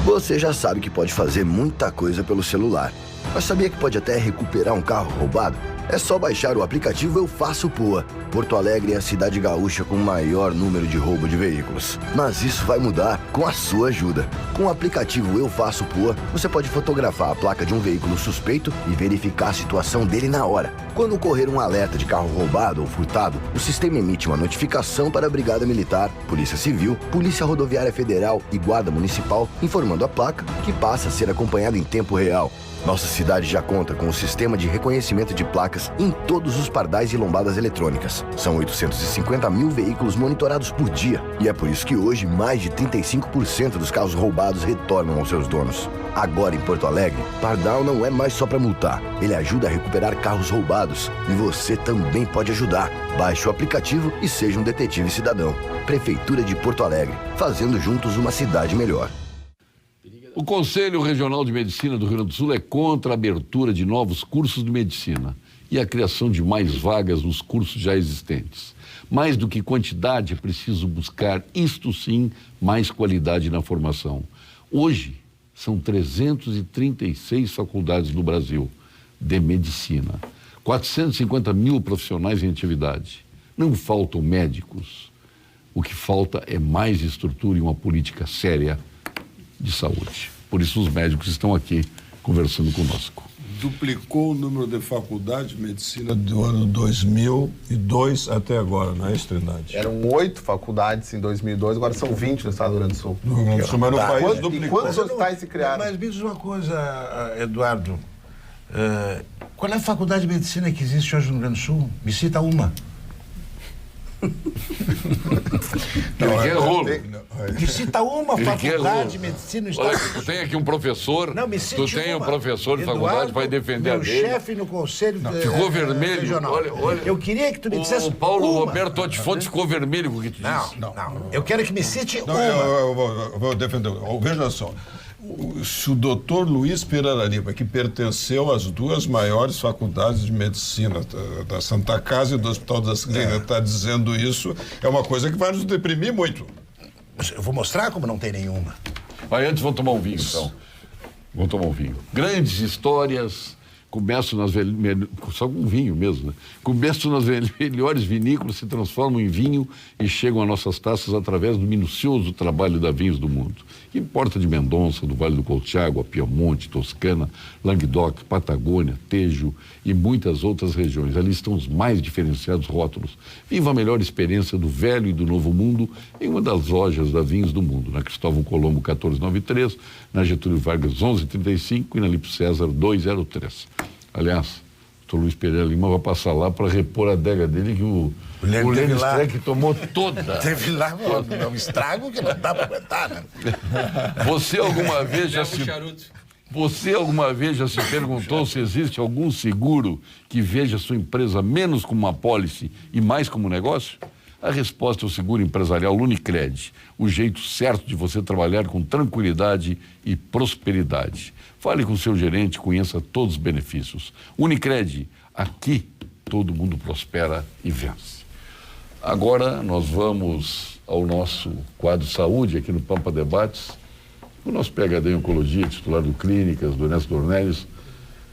Você já sabe que pode fazer muita coisa pelo celular, mas sabia que pode até recuperar um carro roubado? É só baixar o aplicativo Eu Faço POA. Porto Alegre é a cidade gaúcha com o maior número de roubo de veículos. Mas isso vai mudar com a sua ajuda. Com o aplicativo Eu Faço POA, você pode fotografar a placa de um veículo suspeito e verificar a situação dele na hora. Quando ocorrer um alerta de carro roubado ou furtado, o sistema emite uma notificação para a Brigada Militar, Polícia Civil, Polícia Rodoviária Federal e Guarda Municipal, informando a placa, que passa a ser acompanhada em tempo real. Nossa cidade já conta com o sistema de reconhecimento de placas em todos os pardais e lombadas eletrônicas. São 850 mil veículos monitorados por dia. E é por isso que hoje mais de 35% dos carros roubados retornam aos seus donos. Agora em Porto Alegre, Pardal não é mais só para multar. Ele ajuda a recuperar carros roubados. E você também pode ajudar. Baixe o aplicativo e seja um detetive cidadão. Prefeitura de Porto Alegre, fazendo juntos uma cidade melhor. O Conselho Regional de Medicina do Rio Grande do Sul é contra a abertura de novos cursos de medicina e a criação de mais vagas nos cursos já existentes. Mais do que quantidade, é preciso buscar, isto sim, mais qualidade na formação. Hoje, são 336 faculdades no Brasil de medicina, 450 mil profissionais em atividade. Não faltam médicos. O que falta é mais estrutura e uma política séria de saúde. Por isso os médicos estão aqui conversando conosco. Duplicou o número de faculdades de medicina do ano 2002 até agora, não é, Trindade? Eram 8 faculdades em 2002, agora são 20 no estado do Rio Grande do Sul. No Rio Grande do Sul, mas no país E duplicou. quantos hospitais se criaram? Mas me diz uma coisa, Eduardo. Qual é a faculdade de medicina que existe hoje no Rio Grande do Sul? Me cita uma. Ele quer rolo. Me cita uma faculdade de medicina no estado. Olha, tu tem aqui um professor, Não, me cite tu tem um uma. professor de Eduardo, faculdade, vai defender a meu dele. chefe no conselho Ficou vermelho. regional. Olha. Eu queria que tu me dissesse O Paulo uma. Roberto Ottifonte ficou vermelho com o que tu disse. Não. Eu quero que me cite Não, uma. eu vou defender. Veja só. Se o doutor Luiz Pirarariba, que pertenceu às duas maiores faculdades de medicina, da Santa Casa e do Hospital das Clínicas, está dizendo isso, é uma coisa que vai nos deprimir muito. Eu vou mostrar como não tem nenhuma. Mas antes vamos tomar um vinho, então. Vamos tomar um vinho. Grandes histórias começam nas só com vinho mesmo, né? Começam nas melhores vinícolas, se transformam em vinho e chegam a nossas taças através do minucioso trabalho da Vinhos do Mundo. Que importa de Mendonça, do Vale do Colchagua, Piemonte, Toscana, Languedoc, Patagônia, Tejo e muitas outras regiões. Ali estão os mais diferenciados rótulos. Viva a melhor experiência do velho e do novo mundo em uma das lojas da Vinhos do Mundo, na Cristóvão Colombo 1493, na Getúlio Vargas 1135 e na Lipo César 203. Aliás, o Luiz Pereira Lima vai passar lá para repor a adega dele que o Lênin Streck tomou toda. Teve lá um estrago que não dá para aguentar, né? Você alguma vez já se perguntou se existe algum seguro que veja sua empresa menos como uma apólice e mais como negócio? A resposta é o seguro empresarial Unicred, o jeito certo de você trabalhar com tranquilidade e prosperidade. Fale com seu gerente, conheça todos os benefícios. Unicred, aqui todo mundo prospera e vence. Agora nós vamos ao nosso quadro Saúde aqui no Pampa Debates. O nosso PhD em Oncologia, titular do Clínicas, do Ernesto Dornelles,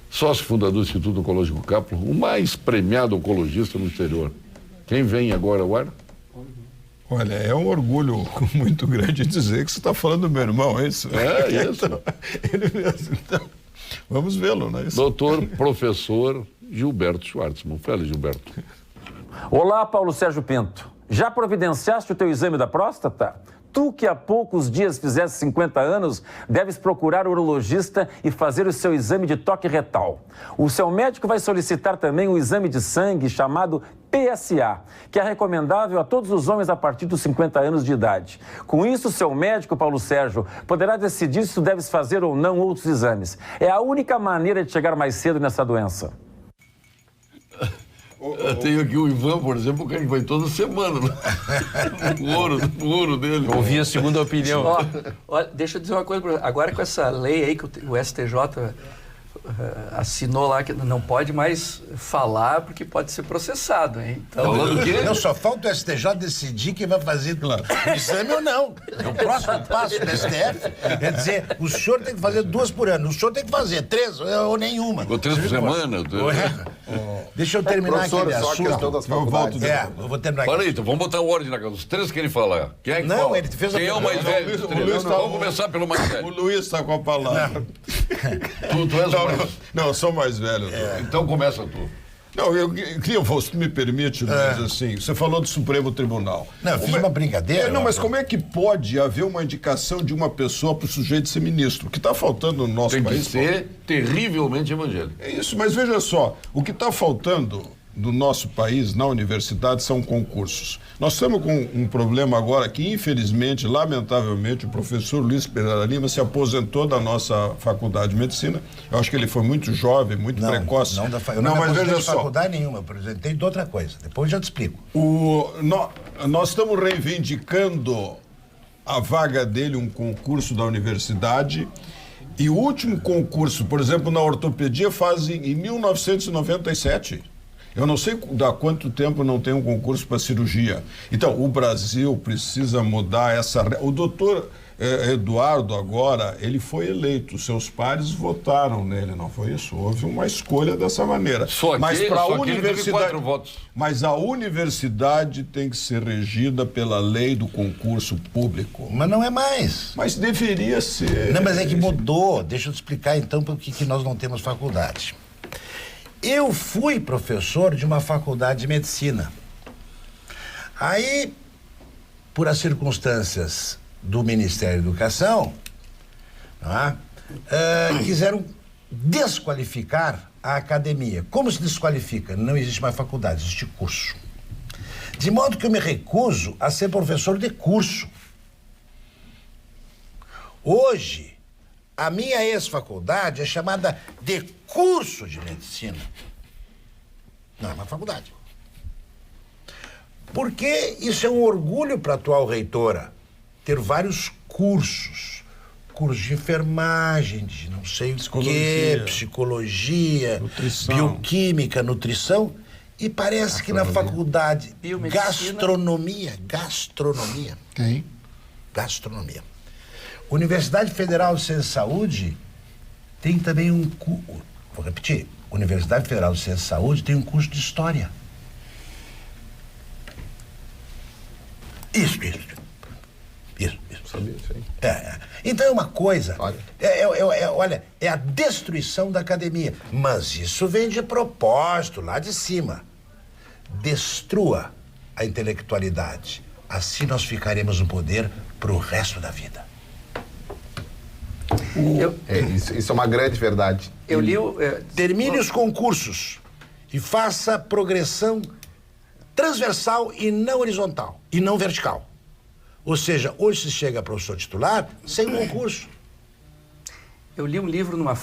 sócio fundador do Instituto Oncológico Caplo, o mais premiado oncologista no exterior. Quem vem agora ao ar? Olha, é um orgulho muito grande dizer que você está falando do meu irmão, é isso? É isso. Então, ele mesmo. Então, vamos vê-lo, né? Doutor, professor Gilberto Schwartzman. Fala, Gilberto. Olá, Paulo Sérgio Pinto. Já providenciaste o teu exame da próstata? Tu que há poucos dias fizeste 50 anos, deves procurar o urologista e fazer o seu exame de toque retal. O seu médico vai solicitar também o exame de sangue chamado PSA, que é recomendável a todos os homens a partir dos 50 anos de idade. Com isso, o seu médico, Paulo Sérgio, poderá decidir se tu deves fazer ou não outros exames. É a única maneira de chegar mais cedo nessa doença. Eu tenho aqui o Ivan, por exemplo, o cara que vai toda semana no ouro dele. Ouvi a segunda opinião. Olha, deixa eu dizer uma coisa, agora com essa lei aí que o STJ assinou lá que não pode mais falar porque pode ser processado, hein? Então, Não, só falta o STJ decidir quem vai fazer o exame ou não. O próximo passo do STF é dizer, o senhor tem que fazer 2 por ano, o senhor tem que fazer 3 ou nenhuma. Ou 3 por semana. Deixa eu terminar aquele só a questão assunto. das faculdades. Eu vou terminar Para aqui. aí, então vamos botar ordem na casa. Os 3 querem falar. Quem é que Não, fala? ele fez a Quem é o mais pergunta. velho? O Luiz tá- Vamos começar pelo mais O velho. Luiz está com a palavra. Tu és o mais... Não, eu sou mais velho. Então começa tu. Não, eu queria, se me permite, Luiz, assim, você falou do Supremo Tribunal. Não, eu fiz uma brincadeira. Não, mas como é que pode haver uma indicação de uma pessoa para o sujeito ser ministro? O que está faltando no nosso Tem que país... ser terrivelmente evangélico. É isso, mas veja só, o que está faltando no nosso país, na universidade, são concursos. Nós estamos com um problema agora que, infelizmente, lamentavelmente, o professor Luiz Pereira Lima se aposentou da nossa faculdade de medicina. Eu acho que ele foi muito jovem, muito precoce. Eu não mas veja só. Faculdade nenhuma, por exemplo, tem de outra coisa. Depois eu já te explico. Nós estamos reivindicando a vaga dele, um concurso da universidade. E o último concurso, por exemplo, na ortopedia, faz em 1997. Eu não sei há quanto tempo não tem um concurso para cirurgia. Então, o Brasil precisa mudar essa... O doutor Eduardo agora, ele foi eleito. Seus pares votaram nele, não foi isso? Houve uma escolha dessa maneira. Mas para a universidade... 4 votos. Mas a universidade tem que ser regida pela lei do concurso público. Mas não é mais. Mas deveria ser. Não, mas é que mudou. Deixa eu te explicar então por que nós não temos faculdade. Eu fui professor de uma faculdade de medicina. Aí, por as circunstâncias do Ministério da Educação, quiseram desqualificar a academia. Como se desqualifica? Não existe mais faculdade, existe curso. De modo que eu me recuso a ser professor de curso. Hoje, a minha ex-faculdade é chamada de curso de medicina. Não é uma faculdade. Porque isso é um orgulho para a atual reitora, ter vários cursos. Curso de enfermagem, de não sei o quê, psicologia, nutrição. Bioquímica, nutrição. E parece que na faculdade gastronomia. Tem. Gastronomia. Universidade Federal de Ciência e Saúde tem também vou repetir. Universidade Federal de Ciência e Saúde tem um curso de História. Isso. Sabia isso aí. Então é uma coisa. Olha, é a destruição da academia. Mas isso vem de propósito, lá de cima. Destrua a intelectualidade. Assim nós ficaremos no poder pro resto da vida. Isso é uma grande verdade. Eu li Termine os concursos e faça progressão transversal e não horizontal, e não vertical. Ou seja, hoje se chega a professor titular sem concurso. Eu li um livro, uma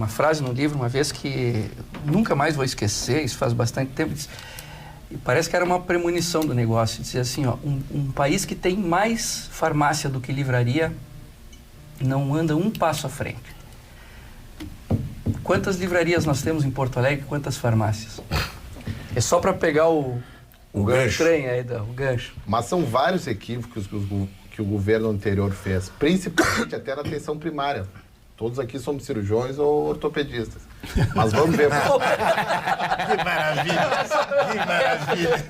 frase num livro uma vez que nunca mais vou esquecer, isso faz bastante tempo, e parece que era uma premonição do negócio. Dizia assim, um país que tem mais farmácia do que livraria não anda um passo à frente. Quantas livrarias nós temos em Porto Alegre? Quantas farmácias? É só para pegar o gancho. Trem aí, o gancho. Mas são vários equívocos que o governo anterior fez, principalmente até na atenção primária. Todos aqui somos cirurgiões ou ortopedistas. Mas vamos ver. Que maravilha! Que maravilha!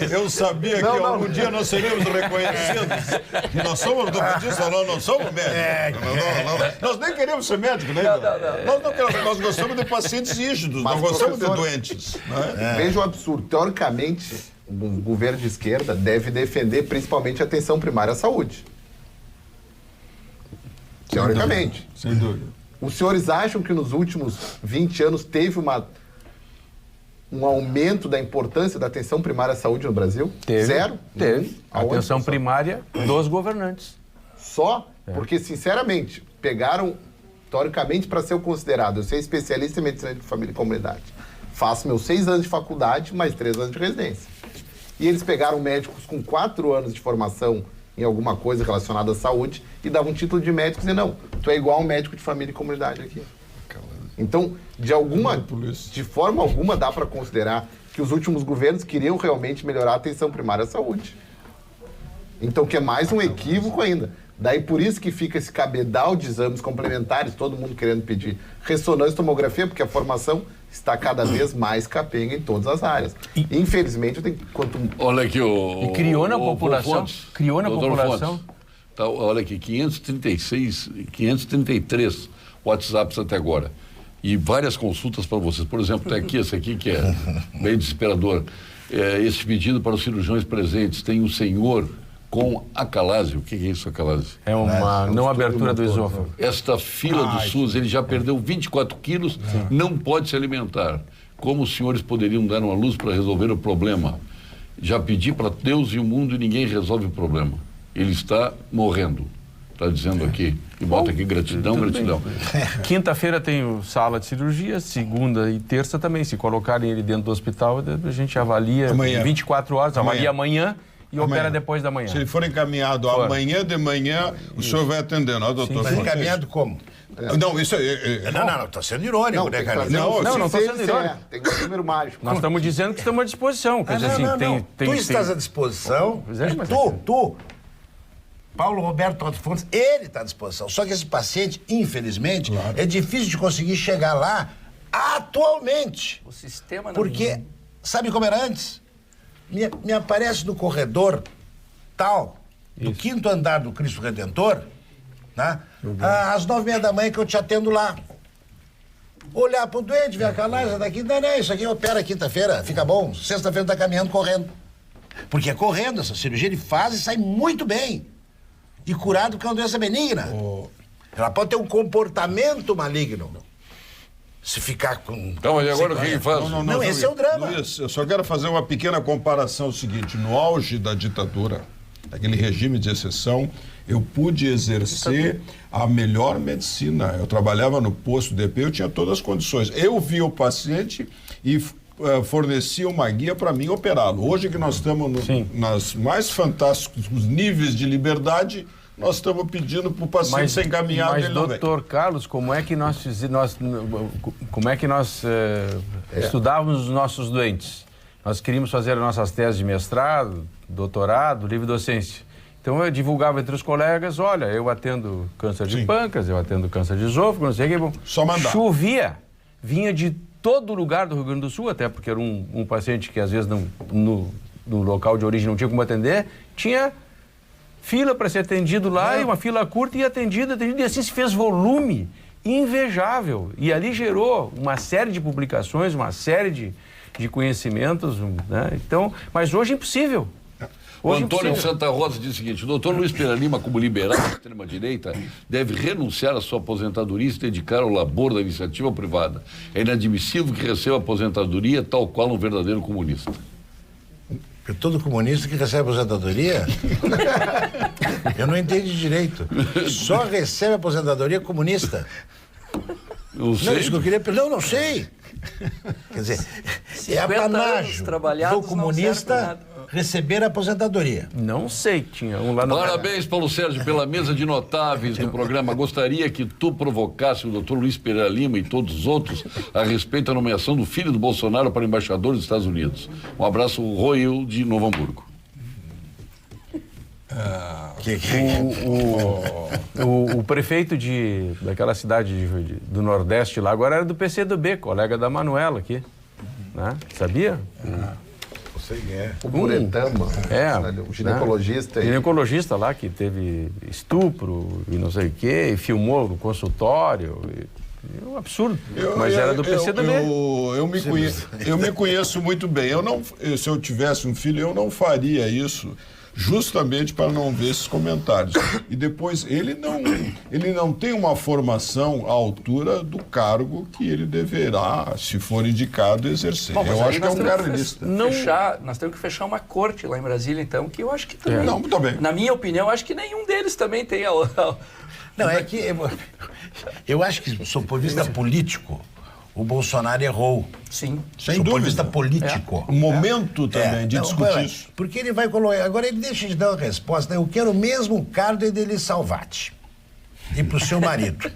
Eu sabia que algum dia nós seríamos reconhecidos. Que nós somos ortopedistas, nós não somos médicos. Não. Nós nem queremos ser médicos, né? Nós gostamos de pacientes rígidos, nós gostamos de doentes. Né? Veja o absurdo. Teoricamente, o governo de esquerda deve defender principalmente a atenção primária à saúde. Teoricamente. Sem dúvida. Os senhores acham que nos últimos 20 anos teve um aumento da importância da atenção primária à saúde no Brasil? Teve. Zero? Teve. A atenção primária dos governantes. Só? Porque, sinceramente, pegaram, teoricamente, para ser considerado, eu ser especialista em medicina de família e comunidade, faço meus 6 anos de faculdade, mais 3 anos de residência. E eles pegaram médicos com 4 anos de formação em alguma coisa relacionada à saúde e davam um título de médico e diziam, não, tu é igual um médico de família e comunidade aqui. Então, de forma alguma dá para considerar que os últimos governos queriam realmente melhorar a atenção primária à saúde. Então, que é mais um equívoco ainda. Daí por isso que fica esse cabedal de exames complementares, todo mundo querendo pedir ressonância e tomografia, porque a formação está cada vez mais capenga em todas as áreas. Infelizmente, olha aqui E criou na população. Criou na população. Tá, olha aqui, 533 WhatsApps até agora. E várias consultas para vocês. Por exemplo, tem aqui esse aqui que é bem desesperador. Esse pedido para os cirurgiões presentes. Tem um senhor com acalásia. O que é isso, acalásia? É uma não abertura do esôfago. Esta fila do SUS, ele já perdeu 24 quilos, não pode se alimentar. Como os senhores poderiam dar uma luz para resolver o problema? Já pedi para Deus e o mundo e ninguém resolve o problema. Ele está morrendo. Está dizendo aqui. E bota aqui gratidão, gratidão. Quinta-feira tem sala de cirurgia, segunda e terça também. Se colocarem ele dentro do hospital, a gente avalia amanhã. 24 horas, avalia amanhã. E opera depois da manhã. Se ele for encaminhado amanhã de manhã, o senhor vai atendendo, ó, doutor. Mas encaminhado como? Não, isso Não, está sendo irônico, né, cara? Não está sendo irônico. Tem um número mágico. Nós estamos dizendo que estamos à disposição. Quer dizer, tu estás à disposição, tu, Paulo Roberto Totti Fontes, ele está à disposição. Só que esse paciente, infelizmente, é difícil de conseguir chegar lá atualmente. O sistema não... Porque, sabe como era antes? Me aparece no corredor tal, do 5º andar do Cristo Redentor, né? Às 9h30 da manhã que eu te atendo lá. Olhar pro doente, ver a calagem daqui, não, isso aqui opera quinta-feira, fica bom, sexta-feira tá caminhando, correndo. Porque é correndo, essa cirurgia ele faz e sai muito bem. E curado porque é uma doença benigna. Ela pode ter um comportamento maligno. Se ficar com... Então, mas agora o que faz? Não, esse é o drama. Luiz, eu só quero fazer uma pequena comparação. O seguinte, no auge da ditadura, daquele regime de exceção, eu pude exercer a melhor medicina. Eu trabalhava no posto DP, eu tinha todas as condições. Eu via o paciente e fornecia uma guia para mim operá-lo. Hoje que nós estamos nas mais fantásticos níveis de liberdade, nós estamos pedindo para o paciente ser encaminhado. Mas, doutor Carlos, como é que nós estudávamos os nossos doentes? Nós queríamos fazer as nossas teses de mestrado, doutorado, livre docência. Então eu divulgava entre os colegas, olha, eu atendo câncer de pâncreas, eu atendo câncer de esôfago, não sei o que. Bom, só mandar. Chovia, vinha de todo lugar do Rio Grande do Sul, até porque era um paciente que às vezes no local de origem não tinha como atender, tinha fila para ser atendido lá, e uma fila curta e atendido, e assim se fez volume invejável. E ali gerou uma série de publicações, uma série de conhecimentos, né? Então, mas hoje é impossível. O Antônio de Santa Rosa diz o seguinte: o doutor Luiz Pereira Lima, como liberal da extrema-direita, deve renunciar à sua aposentadoria e se dedicar ao labor da iniciativa privada. É inadmissível que receba aposentadoria tal qual um verdadeiro comunista. Todo comunista que recebe aposentadoria? Eu não entendi direito. Só recebe aposentadoria comunista? Não sei. Não, isso que eu queria... Não sei. Quer dizer, é apanágio do comunista receber a aposentadoria. Não sei, tinha um lá no... Parabéns, Paulo Sérgio, pela mesa de notáveis do programa. Gostaria que tu provocasse o doutor Luiz Pereira Lima e todos os outros a respeito da nomeação do filho do Bolsonaro para embaixador dos Estados Unidos. Um abraço, Royal, de Novo Hamburgo. O prefeito daquela cidade do Nordeste lá agora era do PCdoB, colega da Manuela aqui, né? Sabia? O Buretama, o ginecologista. Ginecologista lá que teve estupro e não sei o quê, e filmou no consultório. É um absurdo. Mas era do PCdoB. Eu me conheço muito bem. Se eu tivesse um filho, eu não faria isso. Justamente para não ver esses comentários. E depois, ele não tem uma formação à altura do cargo que ele deverá, se for indicado, exercer. Bom, eu acho que é um carnista. Nós temos que fechar uma corte lá em Brasília, então, que eu acho que também... Não, muito bem. Na minha opinião, eu acho que nenhum deles também tem a... Não, é que... Eu acho que, do ponto de vista político, o Bolsonaro errou. Sim. Sem do dúvida. ponto de vista político. O momento também de discutir isso. Porque ele vai colocar... Agora ele deixa de dar uma resposta. Eu quero o mesmo cargo dele Salvati. E para o seu marido.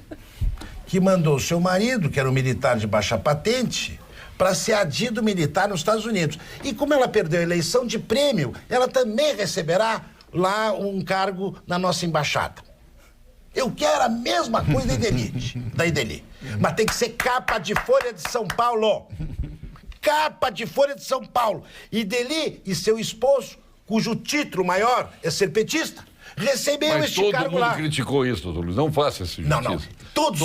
que mandou seu marido, que era um militar de baixa patente, para ser adido militar nos Estados Unidos. E como ela perdeu a eleição de prêmio, ela também receberá lá um cargo na nossa embaixada. Eu quero a mesma coisa da Ideli. Mas tem que ser capa de Folha de São Paulo. Capa de Folha de São Paulo. Ideli e seu esposo, cujo título maior é ser petista, receberam este cargo lá. Mas todo mundo criticou isso, doutor Luiz. Não faça esse justiça. Não. Todos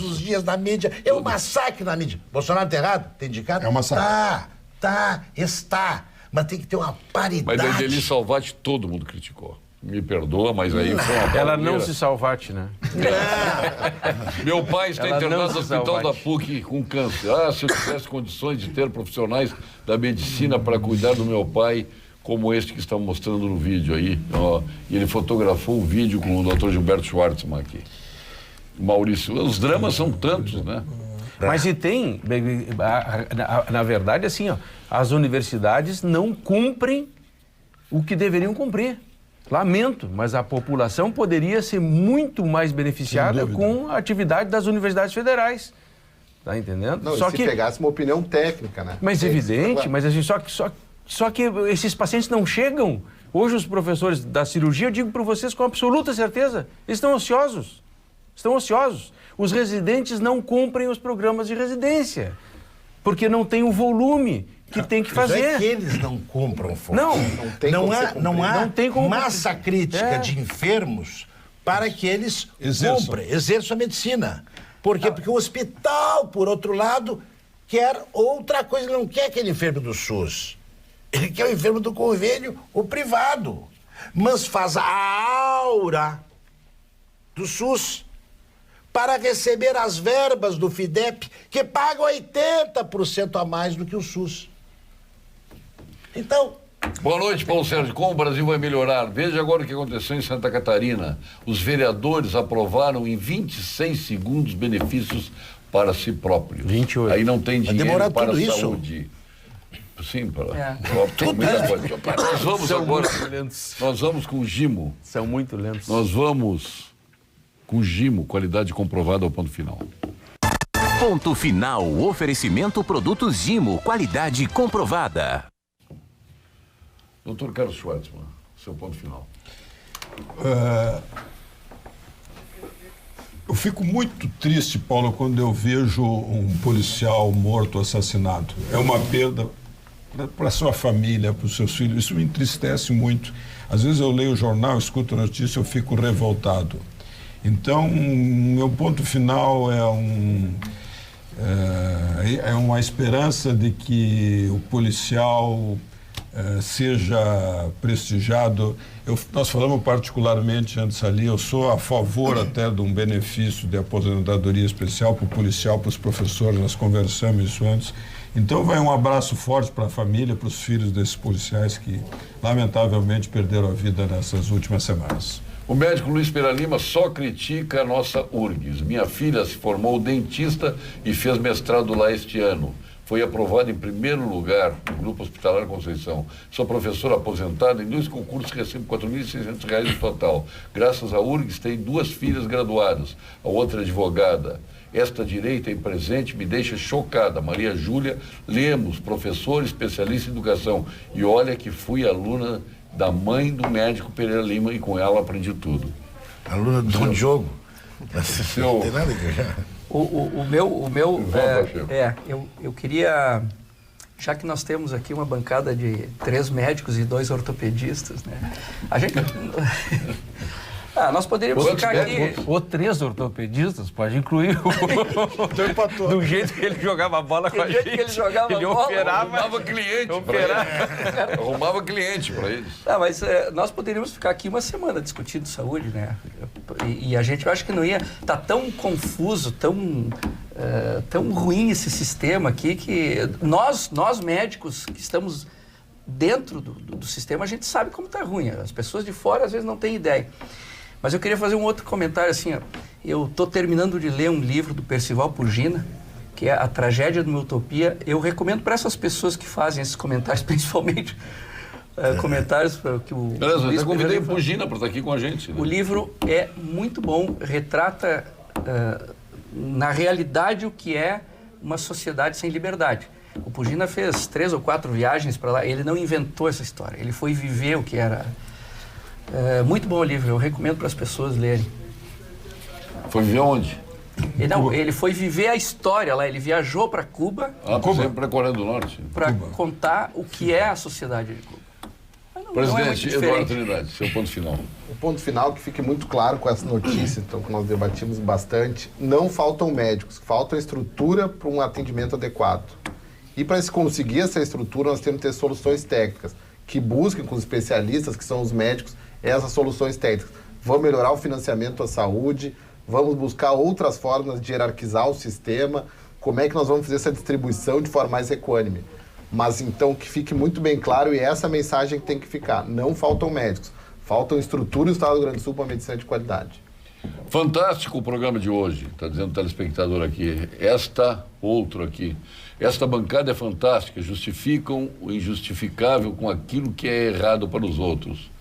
os dias na mídia. É um massacre na mídia. Bolsonaro tá errado? Tem indicado? É um massacre. Está. Mas tem que ter uma paridade. Mas a Ideli Salvati todo mundo criticou. Me perdoa, mas aí foi uma Ela não se Salvati, né? Meu pai está internado no hospital da PUC com câncer. Se eu tivesse condições de ter profissionais da medicina para cuidar do meu pai, como este que está mostrando no vídeo aí. E ele fotografou o vídeo com o Dr. Gilberto Schwartzman aqui. Maurício, os dramas são tantos, né? Mas e tem, na verdade, assim, as universidades não cumprem o que deveriam cumprir. Lamento, mas a população poderia ser muito mais beneficiada com a atividade das universidades federais. Tá entendendo? Não, se pegasse uma opinião técnica, né? Mas evidente, mas assim, só que esses pacientes não chegam. Hoje os professores da cirurgia, eu digo para vocês com absoluta certeza, eles estão ociosos. Os residentes não cumprem os programas de residência, porque não tem o volume que tem que fazer. Não é que eles não compram força. Não há massa crítica de enfermos para que eles exerçam a medicina. Por quê? Porque o hospital, por outro lado, quer outra coisa. Ele não quer aquele enfermo do SUS. Ele quer o enfermo do convênio, o privado. Mas faz a aura do SUS para receber as verbas do FIDEP, que pagam 80% a mais do que o SUS. Então... Boa noite, Paulo Sérgio. Como o Brasil vai melhorar? Veja agora o que aconteceu em Santa Catarina. Os vereadores aprovaram em 26 segundos benefícios para si próprios. 28. Aí não tem dinheiro para a isso? saúde. Sim, Nós vamos agora. Nós vamos com o Gimo. São muito lentos. Nós vamos com o Gimo, qualidade comprovada ao ponto final. Ponto final. Oferecimento produtos Gimo, qualidade comprovada. Doutor Carlos Schwartzman, seu ponto final. Eu fico muito triste, Paulo, quando eu vejo um policial morto, assassinado. É uma perda para sua família, para os seus filhos. Isso me entristece muito. Às vezes eu leio o jornal, escuto a notícia, eu fico revoltado. Então, meu ponto final é uma esperança de que o policial seja prestigiado. Nós falamos particularmente antes ali, eu sou a favor até de um benefício de aposentadoria especial para o policial, para os professores, nós conversamos isso antes. Então vai um abraço forte para a família, para os filhos desses policiais que lamentavelmente perderam a vida nessas últimas semanas. O médico Luiz Pereira Lima só critica a nossa URGS. Minha filha se formou dentista e fez mestrado lá este ano. Foi aprovado em primeiro lugar no Grupo Hospitalar Conceição. Sou professora aposentada em 2 concursos e recebo R$ 4.600 no total. Graças à URGS, tenho 2 filhas graduadas, a outra advogada. Esta direita em presente me deixa chocada. Maria Júlia Lemos, professora especialista em educação. E olha que fui aluna da mãe do médico Pereira Lima e com ela aprendi tudo. Aluna do Dom Diogo. Não tem nada que ver. Eu queria, já que nós temos aqui uma bancada de 3 médicos e 2 ortopedistas, né? A gente... nós poderíamos ficar aqui... Ou 3 ortopedistas, pode incluir do jeito que ele jogava a bola com a gente. Ele arrumava cliente para eles. Mas nós poderíamos ficar aqui uma semana discutindo saúde, né? E a gente, eu acho que não ia... Tá tão confuso, tão ruim esse sistema aqui, que nós médicos que estamos dentro do sistema, a gente sabe como tá ruim. As pessoas de fora, às vezes, não têm ideia. Mas eu queria fazer um outro comentário assim, eu estou terminando de ler um livro do Percival Pugina, que é A Tragédia de uma Utopia. Eu recomendo para essas pessoas que fazem esses comentários, principalmente comentários que o... Beleza, eu convidei o Pugina para estar aqui com a gente. Né? O livro é muito bom, retrata na realidade, o que é uma sociedade sem liberdade. O Pugina fez 3 ou 4 viagens para lá, ele não inventou essa história, ele foi viver o que era. Muito bom o livro, eu recomendo para as pessoas lerem. Foi viver onde? Ele foi viver a história lá, ele viajou para Cuba. Para a Coreia do Norte. Para contar o que é a sociedade de Cuba. Presidente Eduardo Trindade, seu ponto final. O ponto final que fique muito claro com essa notícia, então, que nós debatimos bastante, não faltam médicos, falta estrutura para um atendimento adequado. E para se conseguir essa estrutura, nós temos que ter soluções técnicas, que busquem com os especialistas, que são os médicos, essas soluções técnicas. Vamos melhorar o financiamento da saúde, vamos buscar outras formas de hierarquizar o sistema, como é que nós vamos fazer essa distribuição de forma mais equânime. Mas então que fique muito bem claro, e essa mensagem que tem que ficar, não faltam médicos, faltam estrutura no Estado do Rio Grande do Sul para a medicina de qualidade. Fantástico o programa de hoje, está dizendo o telespectador aqui. Outro aqui. Esta bancada é fantástica, justificam o injustificável com aquilo que é errado para os outros.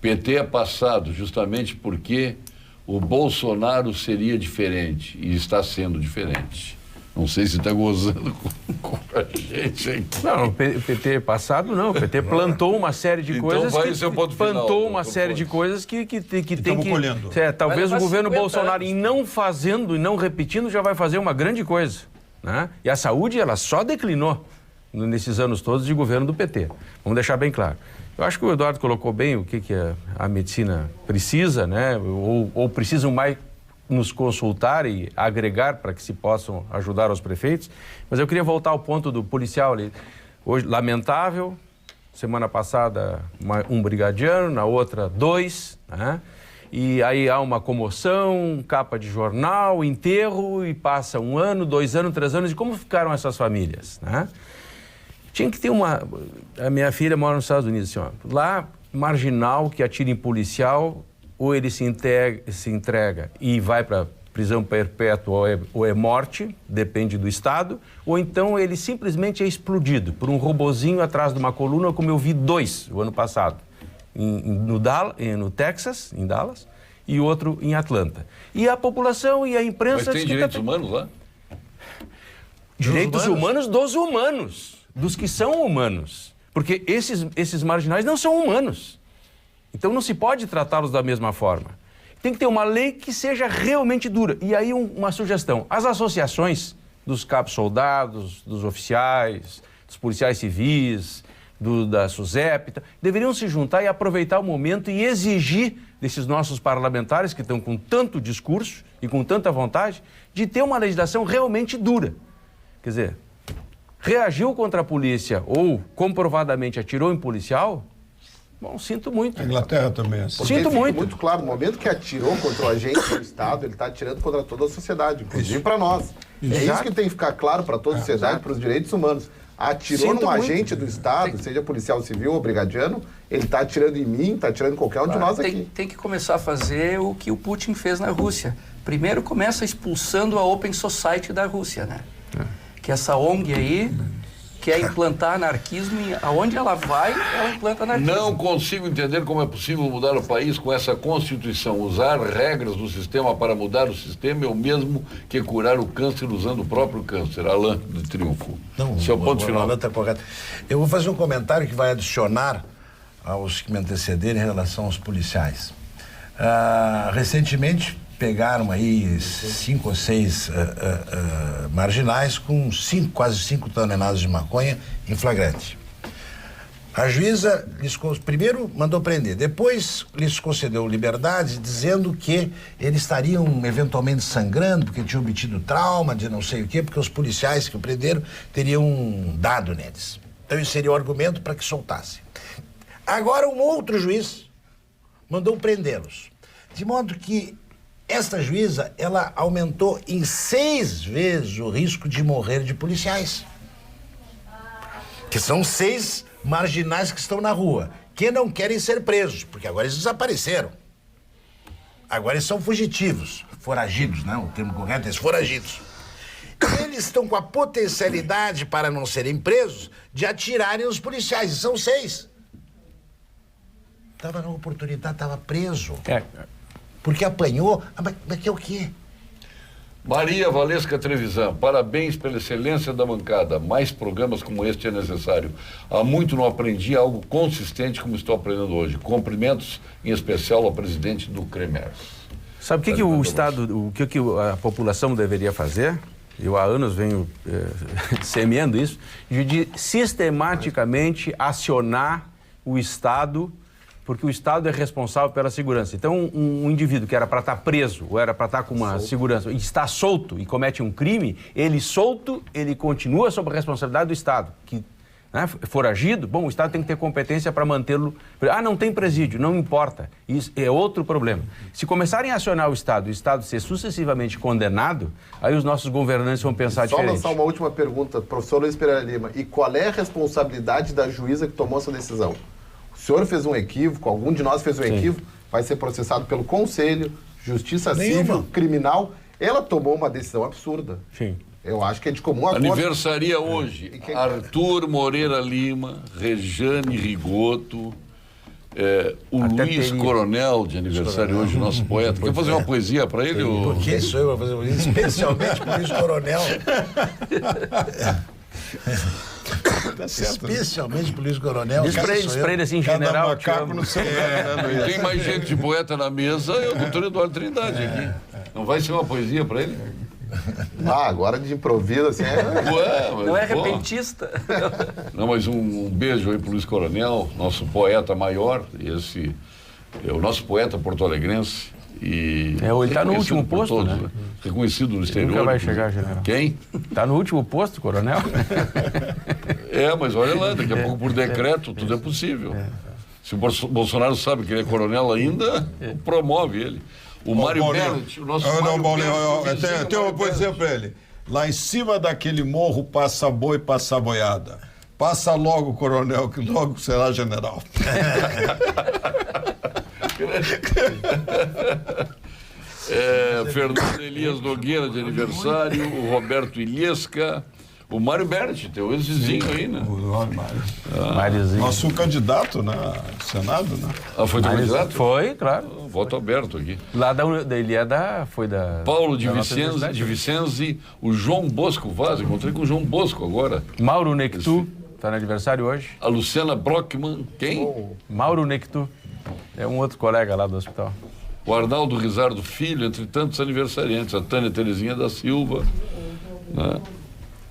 PT é passado justamente porque o Bolsonaro seria diferente e está sendo diferente. Não sei se está gozando com a gente aqui. Não, o PT passado não. O PT plantou uma série de coisas. Plantou uma série de coisas que tem que. Colhendo. Talvez o governo Bolsonaro, em não fazendo e não repetindo, já vai fazer uma grande coisa. Né? E a saúde, ela só declinou nesses anos todos de governo do PT. Vamos deixar bem claro. Eu acho que o Eduardo colocou bem o que a medicina precisa, né? Ou precisam mais nos consultar e agregar para que se possam ajudar os prefeitos. Mas eu queria voltar ao ponto do policial ali. Hoje, lamentável, semana passada um brigadiano, na outra 2, né? E aí há uma comoção, capa de jornal, enterro, e passa 1 ano, 2 anos, 3 anos, e como ficaram essas famílias, né? Tinha que ter a minha filha mora nos Estados Unidos, assim, ó, lá, marginal que atira em policial, ou ele se entrega e vai para prisão perpétua ou é morte, depende do estado, ou então ele simplesmente é explodido por um robozinho atrás de uma coluna, como eu vi 2 o ano passado, no Texas, em Dallas, e outro em Atlanta. E a população e a imprensa... Mas tem direitos humanos lá? Direitos humanos dos humanos, dos que são humanos. Porque esses marginais não são humanos. Então não se pode tratá-los da mesma forma. Tem que ter uma lei que seja realmente dura. E aí uma sugestão. As associações dos cabos soldados, dos oficiais, dos policiais civis, da SUSEP, deveriam se juntar e aproveitar o momento e exigir desses nossos parlamentares que estão com tanto discurso e com tanta vontade de ter uma legislação realmente dura. Quer dizer, reagiu contra a polícia ou comprovadamente atirou em policial... Bom, sinto muito. A Inglaterra também é assim. Sinto muito. Muito claro, no momento que atirou contra o agente do Estado, ele está atirando contra toda a sociedade, inclusive para nós. É isso que tem que ficar claro para toda a sociedade, para os direitos humanos. Atirou num agente do Estado, seja policial civil ou brigadiano, ele está atirando em mim, está atirando em qualquer um de nós aqui. Tem que começar a fazer o que o Putin fez na Rússia. Primeiro começa expulsando a Open Society da Rússia, né? Que essa ONG aí... quer implantar anarquismo e aonde ela vai, ela implanta anarquismo. Não consigo entender como é possível mudar o país com essa Constituição. Usar regras do sistema para mudar o sistema é o mesmo que curar o câncer usando o próprio câncer. Alain de Triunfo. Não, seu ponto final. Alain está correto. Eu vou fazer um comentário que vai adicionar aos que me antecederem em relação aos policiais. Recentemente pegaram aí 5 ou 6 marginais com quase 5 toneladas de maconha em flagrante. A juíza primeiro mandou prender, depois lhes concedeu liberdade, dizendo que eles estariam eventualmente sangrando, porque tinham obtido trauma de não sei o quê, porque os policiais que o prenderam teriam dado neles. Então isso seria o argumento para que soltassem. Agora um outro juiz mandou prendê-los, de modo que esta juíza, ela aumentou em 6 vezes o risco de morrer de policiais. Que são 6 marginais que estão na rua, que não querem ser presos, porque agora eles desapareceram. Agora eles são fugitivos, foragidos, não, o termo correto é foragidos. Eles estão com a potencialidade, para não serem presos, de atirarem nos policiais, e são 6. Estava na oportunidade, estava preso. Porque apanhou, mas que é o quê? Maria Valesca Trevisan, parabéns pela excelência da bancada. Mais programas como este é necessário. Há muito não aprendi algo consistente como estou aprendendo hoje. Cumprimentos, em especial ao presidente do CREMERS. Sabe o que o Estado, o que a população deveria fazer? Eu há anos venho semeando isso, de sistematicamente acionar o Estado, porque o Estado é responsável pela segurança. Então, um indivíduo que era para estar preso, ou era para estar com uma segurança, e está solto e comete um crime, ele solto, ele continua sob a responsabilidade do Estado. Que, né, foragido, bom, o Estado tem que ter competência para mantê-lo... Ah, não tem presídio, não importa. Isso é outro problema. Se começarem a acionar o Estado ser sucessivamente condenado, aí os nossos governantes vão pensar diferente. Só lançar uma última pergunta, professor Luiz Pereira Lima. E qual é a responsabilidade da juíza que tomou essa decisão? O senhor fez um equívoco, algum de nós fez um equívoco, vai ser processado pelo Conselho, Justiça Civil, Criminal. Ela tomou uma decisão absurda. Sim. Eu acho que é de comum acordo. Aniversaria hoje Arthur Moreira Lima, Rejane Rigoto, o Luiz Coronel, de aniversário hoje, nosso poeta. Quer fazer uma poesia para ele? Por que sou eu para fazer uma poesia? Especialmente para o Luiz Coronel. Tá certo, especialmente para o Luiz Coronel. Diz para ele assim, general. Macaco no seu lugar, Tem mais gente de poeta na mesa, é o doutor Eduardo Trindade aqui. Não vai ser uma poesia para ele? Agora de improviso, assim... Não é repentista. Não, mas um beijo aí pro Luiz Coronel, nosso poeta maior, esse é o nosso poeta porto-alegrense. E ele está no último posto, todos, né? Reconhecido no exterior. Nunca vai chegar, general. Quem? Está no último posto, coronel. Mas olha lá, daqui a pouco por decreto tudo é possível. Se o Bolsonaro sabe que ele é coronel ainda, promove ele. O Mário Bernet, o nosso tem uma poesia para ele. Lá em cima daquele morro passa boi, passa boiada. Passa logo, coronel, que logo será general. Fernando Elias Nogueira, de aniversário. O Roberto Ilhesca. O Mário Bernet, teu ex-vizinho aí, né? Máriozinho. Nosso candidato no Senado, né? Foi teu candidato? Foi, claro. Voto aberto aqui. Lá ele foi da... Paulo de Vicenzi, o João Bosco Vaz, encontrei com o João Bosco agora. Mauro Nectu, está no aniversário hoje. A Luciana Brockman, quem? Mauro Nectu, é um outro colega lá do hospital. O Arnaldo Rizardo Filho, entre tantos aniversariantes, a Tânia Terezinha da Silva, né?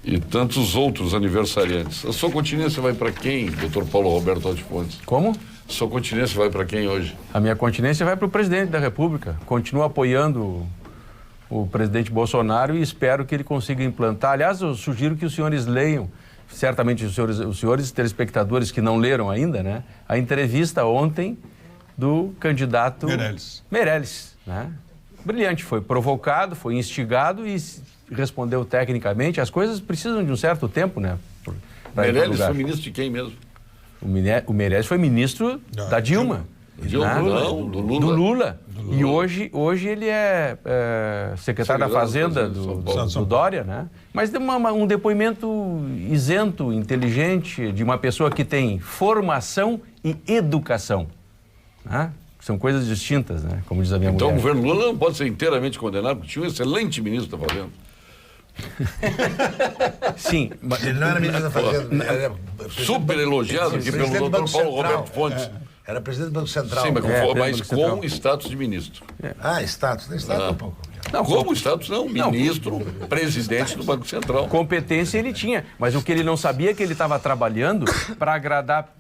E tantos outros aniversariantes. A sua continência vai para quem, doutor Paulo Roberto Altifontes? Como? A sua continência vai para quem hoje? A minha continência vai para o presidente da República. Continuo apoiando o presidente Bolsonaro e espero que ele consiga implantar. Aliás, eu sugiro que os senhores leiam, certamente os senhores telespectadores que não leram ainda, né? A entrevista ontem do candidato Meirelles, né? Brilhante, foi provocado, foi instigado e respondeu tecnicamente. As coisas precisam de um certo tempo, né? Meirelles foi ministro de quem mesmo? O Meirelles foi ministro da Dilma. Do Lula. E hoje ele é secretário da Fazenda do Dória, né? Mas deu um depoimento isento, inteligente, de uma pessoa que tem formação e educação, né? São coisas distintas, né? Como diz a minha mulher. Então o governo Lula não pode ser inteiramente condenado, porque tinha um excelente ministro da Fazenda. Sim. Ele não era ministro da Fazenda. Era super elogiado aqui pelo doutor Paulo Roberto Fontes. Era presidente do Banco Central. Sim, mas com status de ministro. Status. Tem status um pouco. Não, como status não? Ministro, presidente do Banco Central. Competência ele tinha, mas o que ele não sabia é que ele estava trabalhando para agradar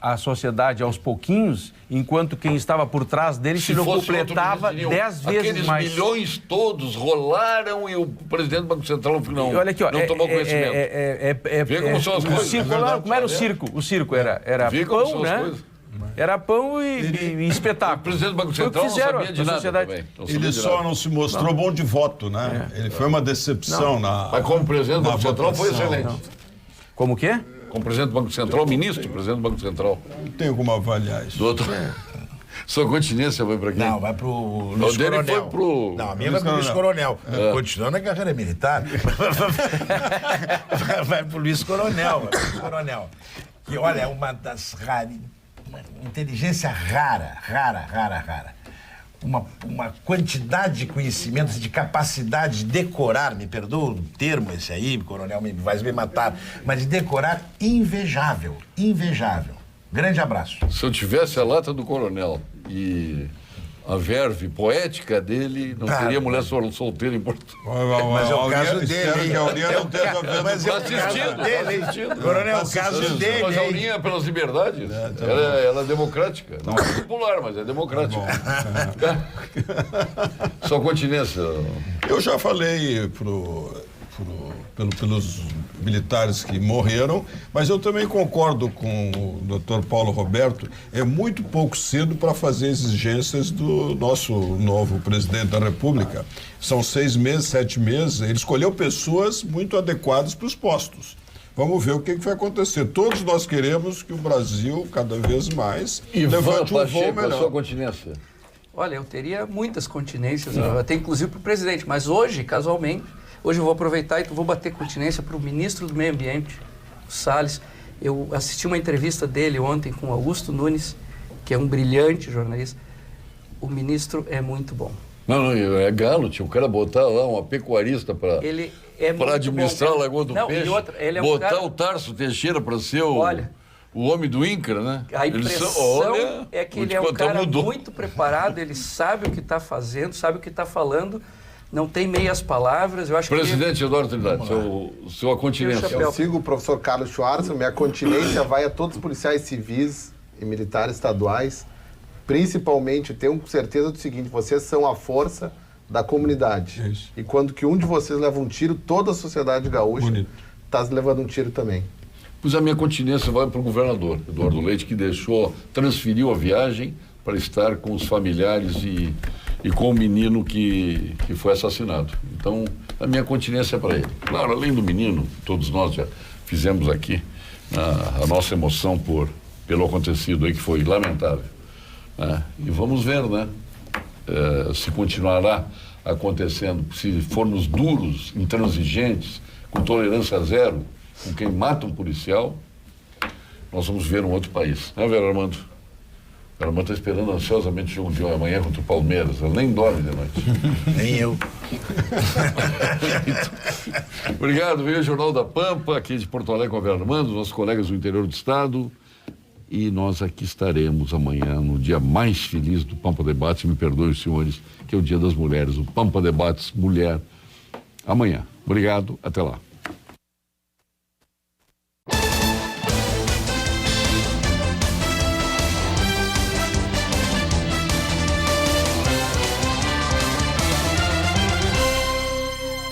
a sociedade aos pouquinhos, enquanto quem estava por trás dele se não completava 10 vezes mais. Aqueles milhões todos rolaram e o presidente do Banco Central não tomou conhecimento. Vê como são as coisas. Como era o circo? O circo era pão, né? Era pão e espetáculo. O presidente do Banco Central não sabia de nada também. Ele só não se mostrou bom de voto, né? Ele foi uma decepção Mas como presidente do Banco Central foi excelente. Como o quê? Como presidente do Banco Central, presidente do Banco Central. Não tenho como avaliar isso. Sua continência vai para quem? Não, vai pro Luiz Coronel. Não, a minha vai pro Luiz Coronel. Continuando a carreira militar. Vai pro Luiz Coronel. E olha, é uma das inteligência rara. uma quantidade de conhecimentos, de capacidade de decorar, me perdoa o termo esse aí, o coronel vai me matar, mas de decorar invejável. Grande abraço. Se eu tivesse a lata do coronel e a verve poética dele, não teria mulher solteira em Portugal. Mas é o caso dele, Mas é o caso dele, Coronel, é o caso dele. Mas a Aurinha é pelas liberdades. Ela é democrática. Não é popular, mas é democrática. Sua continência. Eu já falei pelos militares que morreram, mas eu também concordo com o Dr. Paulo Roberto, é muito pouco cedo para fazer exigências do nosso novo presidente da República. São 6 meses, 7 meses, ele escolheu pessoas muito adequadas para os postos. Vamos ver o que vai acontecer. Todos nós queremos que o Brasil, cada vez mais, levante um voo melhor. A sua continência. Olha, eu teria muitas continências, até inclusive para o presidente, mas hoje, casualmente, hoje eu vou aproveitar e vou bater continência para o ministro do Meio Ambiente, o Salles. Eu assisti uma entrevista dele ontem com o Augusto Nunes, que é um brilhante jornalista. O ministro é muito bom. Não, é galo, tio. O cara botar lá uma pecuarista para administrar a Lagoa do Peixe, ele é botar o Tarso Teixeira para ser o homem do INCRA, né? A impressão é que ele é um cara muito preparado, ele sabe o que está fazendo, sabe o que está falando, não tem meias palavras. Eu acho Presidente Eduardo Trindade, sua continência. Eu sigo o professor Carlos Schwarzer, minha continência vai a todos os policiais civis e militares estaduais, principalmente, tenho certeza do seguinte, vocês são a força da comunidade. Isso. E quando que um de vocês leva um tiro, toda a sociedade gaúcha está levando um tiro também. Pois a minha continência vai para o governador, Eduardo Leite, que transferiu a viagem para estar com os familiares e com o menino que foi assassinado. Então, a minha continência é para ele. Claro, além do menino, todos nós já fizemos aqui a nossa emoção pelo acontecido aí, que foi lamentável. E vamos ver, né? Se continuará acontecendo, se formos duros, intransigentes, com tolerância zero, com quem mata um policial, nós vamos ver um outro país. Né, Vera Armando? Vera Armando está esperando ansiosamente o jogo de amanhã contra o Palmeiras. Ela nem dorme de noite. Nem eu. Obrigado, veio o Jornal da Pampa, aqui de Porto Alegre com a Vera Armando, nossos colegas do interior do estado. E nós aqui estaremos amanhã, no dia mais feliz do Pampa Debates, me perdoem os senhores, que é o Dia das Mulheres, o Pampa Debates Mulher, amanhã. Obrigado, até lá.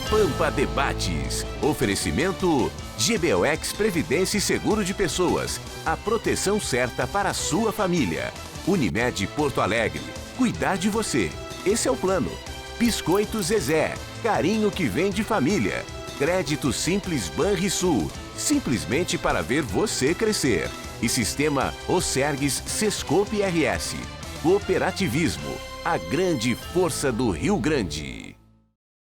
Pampa Debates. Oferecimento GBOX Previdência e Seguro de Pessoas. A proteção certa para a sua família. Unimed Porto Alegre. Cuidar de você. Esse é o plano. Biscoito Zezé. Carinho que vem de família. Crédito Simples Banrisul. Simplesmente para ver você crescer. E Sistema Osergues Sescope RS. Cooperativismo. A grande força do Rio Grande.